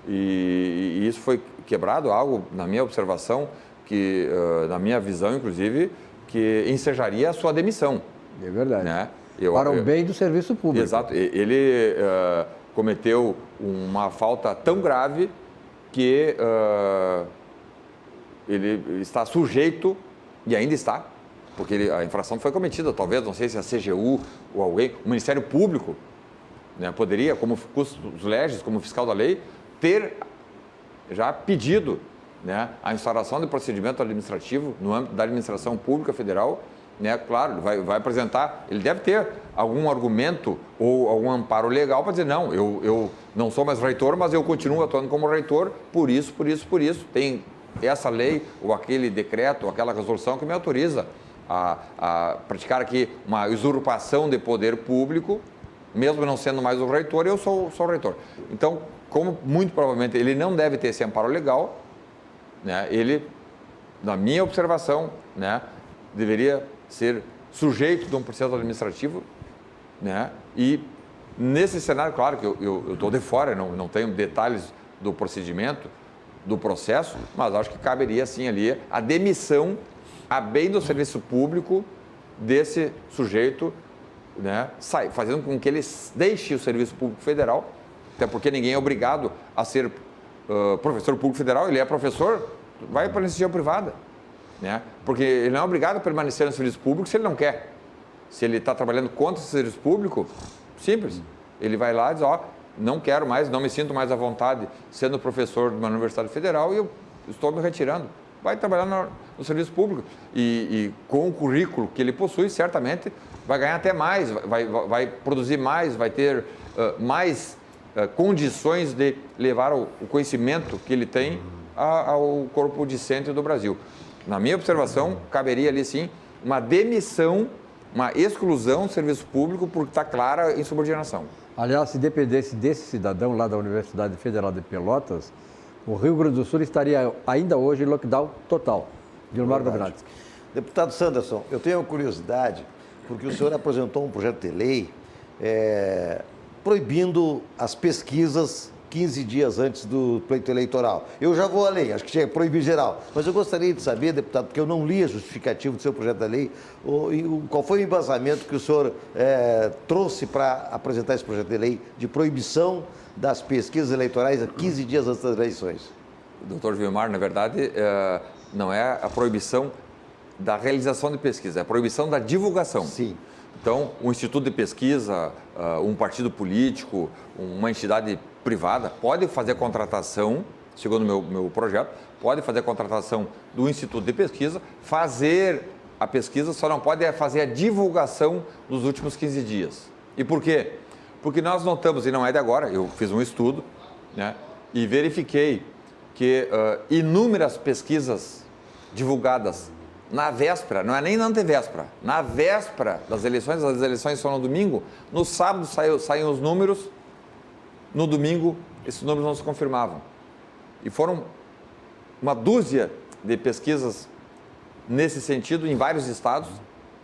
e isso foi quebrado, algo, na minha observação, que, na minha visão, inclusive, que ensejaria a sua demissão. É verdade. Né? Para o bem do serviço público. Exato. Ele cometeu uma falta tão grave que ele está sujeito, e ainda está, porque a infração foi cometida, talvez, não sei se a CGU ou alguém, o Ministério Público, né, poderia, como custos legis, como fiscal da lei, ter já pedido, né, a instauração de procedimento administrativo no âmbito da administração pública federal, né, claro, vai apresentar, ele deve ter algum argumento ou algum amparo legal para dizer, não, eu não sou mais reitor, mas eu continuo atuando como reitor, por isso, tem essa lei ou aquele decreto ou aquela resolução que me autoriza a praticar aqui uma usurpação de poder público, mesmo não sendo mais o reitor, eu sou o reitor. Então, como muito provavelmente ele não deve ter esse amparo legal, né, ele, na minha observação, né, deveria ser sujeito de um processo administrativo, né, e nesse cenário, claro que eu estou de fora, não tenho detalhes do procedimento, do processo, mas acho que caberia sim ali a demissão a bem do serviço público desse sujeito, né, fazendo com que ele deixe o serviço público federal, até porque ninguém é obrigado a ser professor público federal, ele é professor, vai para a iniciativa privada, né, porque ele não é obrigado a permanecer no serviço público se ele não quer. Se ele está trabalhando contra o serviço público, simples, ele vai lá e diz, não quero mais, não me sinto mais à vontade sendo professor de uma universidade federal e eu estou me retirando. Vai trabalhar no serviço público e com o currículo que ele possui, certamente vai ganhar até mais, vai produzir mais, vai ter mais condições de levar o conhecimento que ele tem ao corpo discente do Brasil. Na minha observação, caberia ali sim uma demissão, uma exclusão do serviço público porque está clara em subordinação. Aliás, se dependesse desse cidadão lá da Universidade Federal de Pelotas, o Rio Grande do Sul estaria ainda hoje em lockdown total. Gilmar Dobrinski. Deputado Sanderson, eu tenho uma curiosidade, porque o senhor apresentou um projeto de lei proibindo as pesquisas 15 dias antes do pleito eleitoral. Eu já vou à lei, acho que tinha que proibir geral. Mas eu gostaria de saber, deputado, porque eu não li a justificativa do seu projeto da lei, qual foi o embasamento que o senhor trouxe para apresentar esse projeto de lei de proibição das pesquisas eleitorais a 15 dias antes das eleições? Doutor Vilmar, na verdade, não é a proibição da realização de pesquisa, é a proibição da divulgação. Sim. Então, um instituto de pesquisa, um partido político, uma entidade privada pode fazer contratação, segundo o meu projeto, pode fazer a contratação do instituto de pesquisa, fazer a pesquisa, só não pode fazer a divulgação nos últimos 15 dias. E por quê? Porque nós notamos, e não é de agora, eu fiz um estudo, né, e verifiquei que inúmeras pesquisas divulgadas na véspera, não é nem na antevéspera, na véspera das eleições, as eleições são no domingo, no sábado saem os números, no domingo esses números não se confirmavam. E foram uma dúzia de pesquisas nesse sentido em vários estados,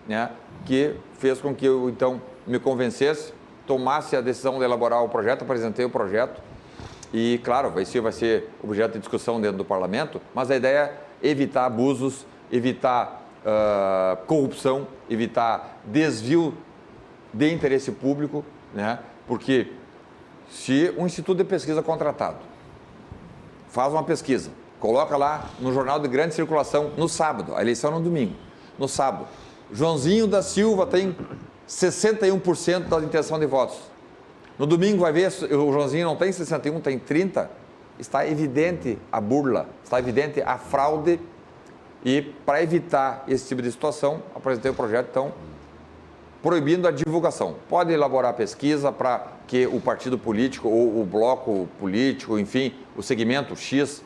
né, que fez com que eu, então, me convencesse, tomasse a decisão de elaborar o projeto, apresentei o projeto e, claro, vai ser objeto de discussão dentro do parlamento, mas a ideia é evitar abusos, evitar corrupção, evitar desvio de interesse público, né, porque se um instituto de pesquisa contratado faz uma pesquisa, coloca lá no jornal de grande circulação no sábado, a eleição no domingo, no sábado, Joãozinho da Silva tem 61% da intenção de votos. No domingo vai ver, o Joãozinho não tem 61, tem 30. Está evidente a burla, está evidente a fraude. E para evitar esse tipo de situação, apresentei o projeto, então, proibindo a divulgação. Pode elaborar pesquisa para que o partido político ou o bloco político, enfim, o segmento X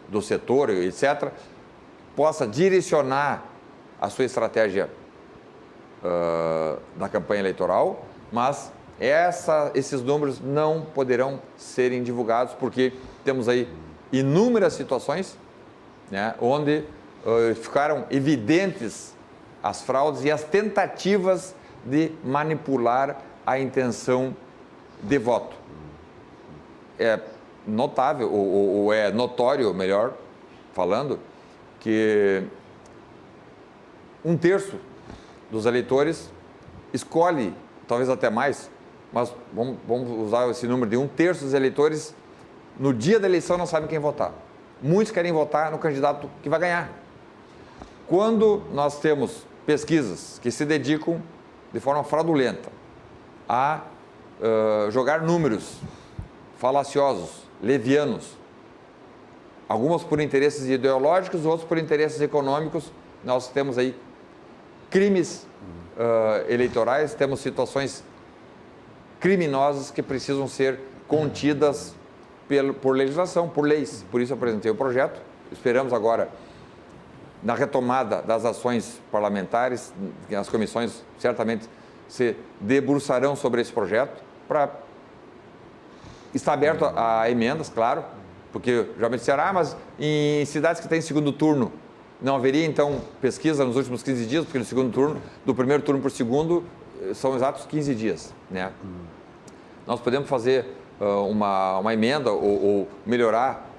do setor, etc., possa direcionar a sua estratégia da campanha eleitoral, mas esses números não poderão serem divulgados porque temos aí inúmeras situações, né, onde ficaram evidentes as fraudes e as tentativas de manipular a intenção de voto. É notável, ou é notório, melhor falando, que 1/3 dos eleitores escolhe, talvez até mais, mas vamos usar esse número de 1/3 dos eleitores, no dia da eleição não sabem quem votar. Muitos querem votar no candidato que vai ganhar. Quando nós temos pesquisas que se dedicam de forma fraudulenta a jogar números falaciosos, levianos, algumas por interesses ideológicos, outros por interesses econômicos, nós temos aí crimes eleitorais, temos situações criminosas que precisam ser contidas por legislação, por leis. Por isso eu apresentei o projeto. Esperamos agora, na retomada das ações parlamentares, que as comissões certamente se debruçarão sobre esse projeto, para estar aberto a emendas, claro, porque já me disseram, mas em cidades que têm segundo turno, não haveria, então, pesquisa nos últimos 15 dias, porque no segundo turno, do primeiro turno para o segundo, são exatos 15 dias, né? Nós podemos fazer uma emenda ou melhorar,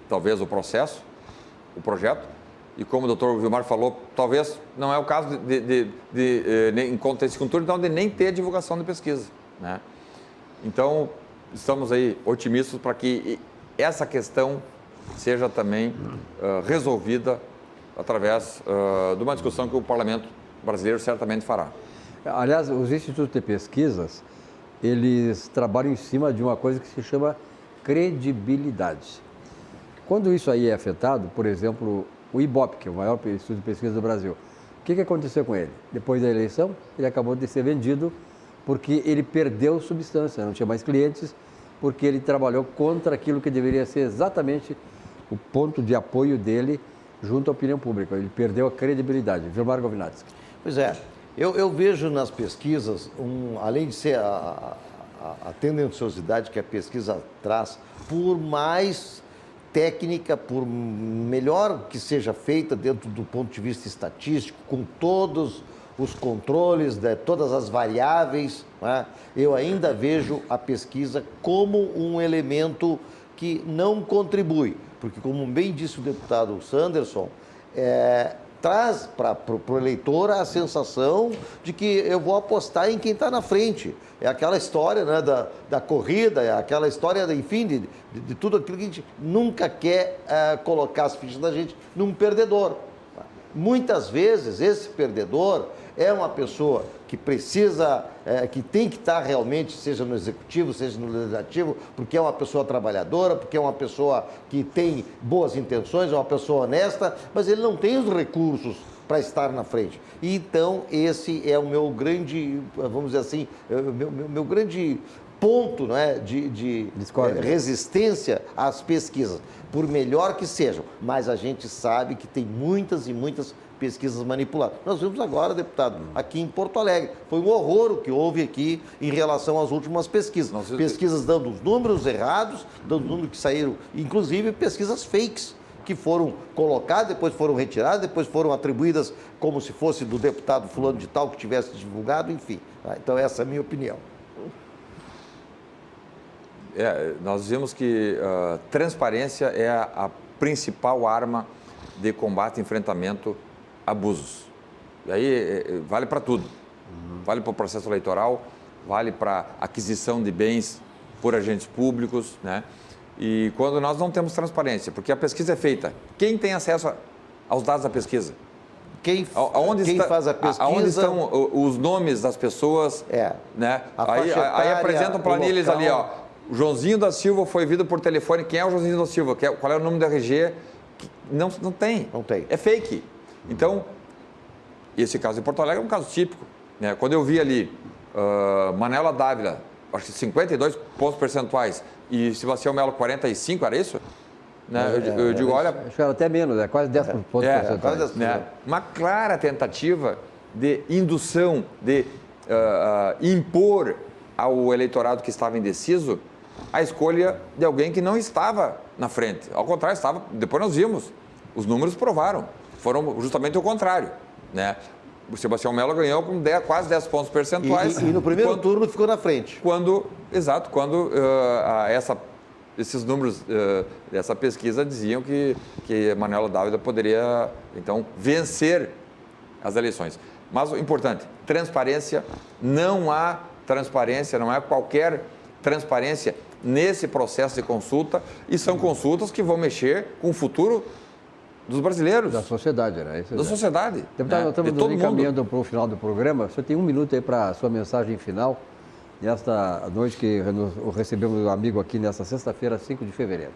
talvez, o processo, o projeto, e como o doutor Vilmar falou, talvez não é o caso em conta desse segundo turno, então, de nem ter divulgação de pesquisa, né? Então, estamos aí otimistas para que essa questão seja também resolvida através de uma discussão que o Parlamento brasileiro certamente fará. Aliás, os institutos de pesquisas, eles trabalham em cima de uma coisa que se chama credibilidade. Quando isso aí é afetado, por exemplo, o IBOP, que é o maior instituto de pesquisa do Brasil, o que aconteceu com ele? Depois da eleição, ele acabou de ser vendido porque ele perdeu substância, não tinha mais clientes, porque ele trabalhou contra aquilo que deveria ser exatamente o ponto de apoio dele junto à opinião pública. Ele perdeu a credibilidade. Vilmar Govinatsky. Pois é, eu vejo nas pesquisas, além de ser a tendenciosidade que a pesquisa traz, por mais técnica, por melhor que seja feita dentro do ponto de vista estatístico, com todos os controles, todas as variáveis, né? Eu ainda vejo a pesquisa como um elemento que não contribui, porque, como bem disse o deputado Sanderson, traz para o eleitor a sensação de que eu vou apostar em quem está na frente. É aquela história, né, da corrida, é aquela história, enfim, de tudo aquilo que a gente nunca quer colocar as fichas da gente num perdedor. Muitas vezes esse perdedor é uma pessoa que precisa, que tem que estar realmente, seja no executivo, seja no legislativo, porque é uma pessoa trabalhadora, porque é uma pessoa que tem boas intenções, é uma pessoa honesta, mas ele não tem os recursos para estar na frente. E então esse é o meu grande, vamos dizer assim, meu grande ponto, não é, de resistência às pesquisas, por melhor que sejam. Mas a gente sabe que tem muitas e muitas pesquisas manipuladas. Nós vimos agora, deputado, aqui em Porto Alegre. Foi um horror o que houve aqui em relação às últimas pesquisas. Pesquisas dando os números errados, dando os números que saíram, inclusive pesquisas fakes, que foram colocadas, depois foram retiradas, depois foram atribuídas como se fosse do deputado fulano de tal que tivesse divulgado, enfim. Então essa é a minha opinião. Nós vimos que transparência é a principal arma de combate e enfrentamento a abusos. E aí vale para tudo. Vale para o processo eleitoral, vale para aquisição de bens por agentes públicos, né? E quando nós não temos transparência, porque a pesquisa é feita, quem tem acesso aos dados da pesquisa? Quem faz a pesquisa? Aonde estão os nomes das pessoas? Né? Aí apresentam planilhas ali, ó. O Joãozinho da Silva foi ouvido por telefone. Quem é o Joãozinho da Silva? Qual é o nome do RG? Não tem. Não tem. É fake. Então, esse caso em Porto Alegre é um caso típico, né? Quando eu vi ali Manuela Dávila, acho que 52 pontos percentuais, e Sebastião Melo 45, era isso? Né? Eu digo, olha... Acho que era até menos, quase 10 pontos percentuais. Né? Uma clara tentativa de indução, de impor ao eleitorado que estava indeciso a escolha de alguém que não estava na frente. Ao contrário, estava. Depois nós vimos, os números provaram, foram justamente o contrário, né? O Sebastião Melo ganhou com quase 10 pontos percentuais. E no primeiro turno ficou na frente. Quando esses números dessa pesquisa diziam que Manuela Dávila poderia, então, vencer as eleições. Mas o importante, transparência, não há transparência, não há qualquer transparência nesse processo de consulta, e são consultas que vão mexer com o futuro dos brasileiros. Da sociedade, né? Da sociedade. Deputado, nós estamos encaminhando para o final do programa. Você tem um minuto aí para a sua mensagem final, nesta noite que recebemos um amigo aqui nesta sexta-feira, 5 de fevereiro.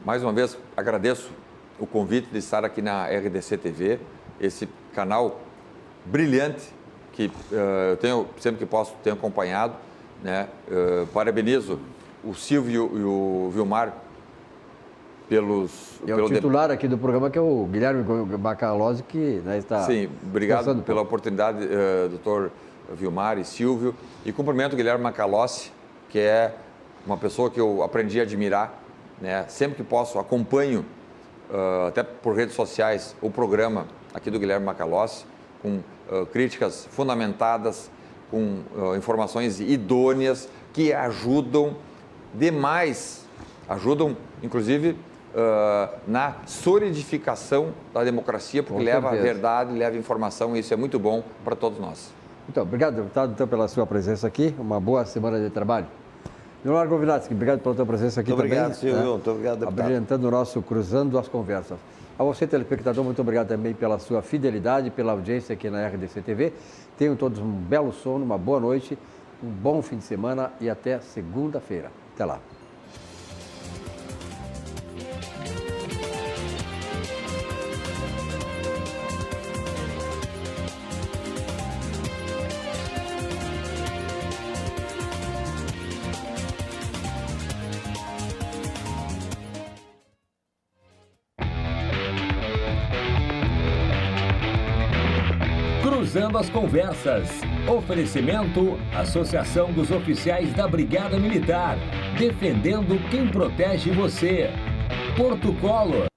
Mais uma vez, agradeço o convite de estar aqui na RDC TV, esse canal brilhante que eu tenho, sempre que posso, tenho acompanhado, né? Parabenizo o Silvio e o Vilmar o titular aqui do programa, que é o Guilherme Macalossi, que, né, está... Sim, obrigado pela oportunidade, doutor Vilmar e Silvio. E cumprimento o Guilherme Macalossi, que é uma pessoa que eu aprendi a admirar, né? Sempre que posso, acompanho, até por redes sociais, o programa aqui do Guilherme Macalossi, com críticas fundamentadas, com informações idôneas, que ajudam demais, inclusive, na solidificação da democracia, porque leva a verdade, leva informação, e isso é muito bom para todos nós. Então, obrigado, deputado, então, pela sua presença aqui. Uma boa semana de trabalho. Leonardo Govinatski, obrigado pela tua presença aqui também. Obrigado, Silvio. Muito obrigado, deputado. Abrilhantando o nosso Cruzando as Conversas. A você, telespectador, muito obrigado também pela sua fidelidade, pela audiência aqui na RDC TV. Tenham todos um belo sono, uma boa noite, um bom fim de semana e até segunda-feira. Até lá. Cruzando as Conversas. Oferecimento: Associação dos Oficiais da Brigada Militar. Defendendo quem protege você. Porto Color.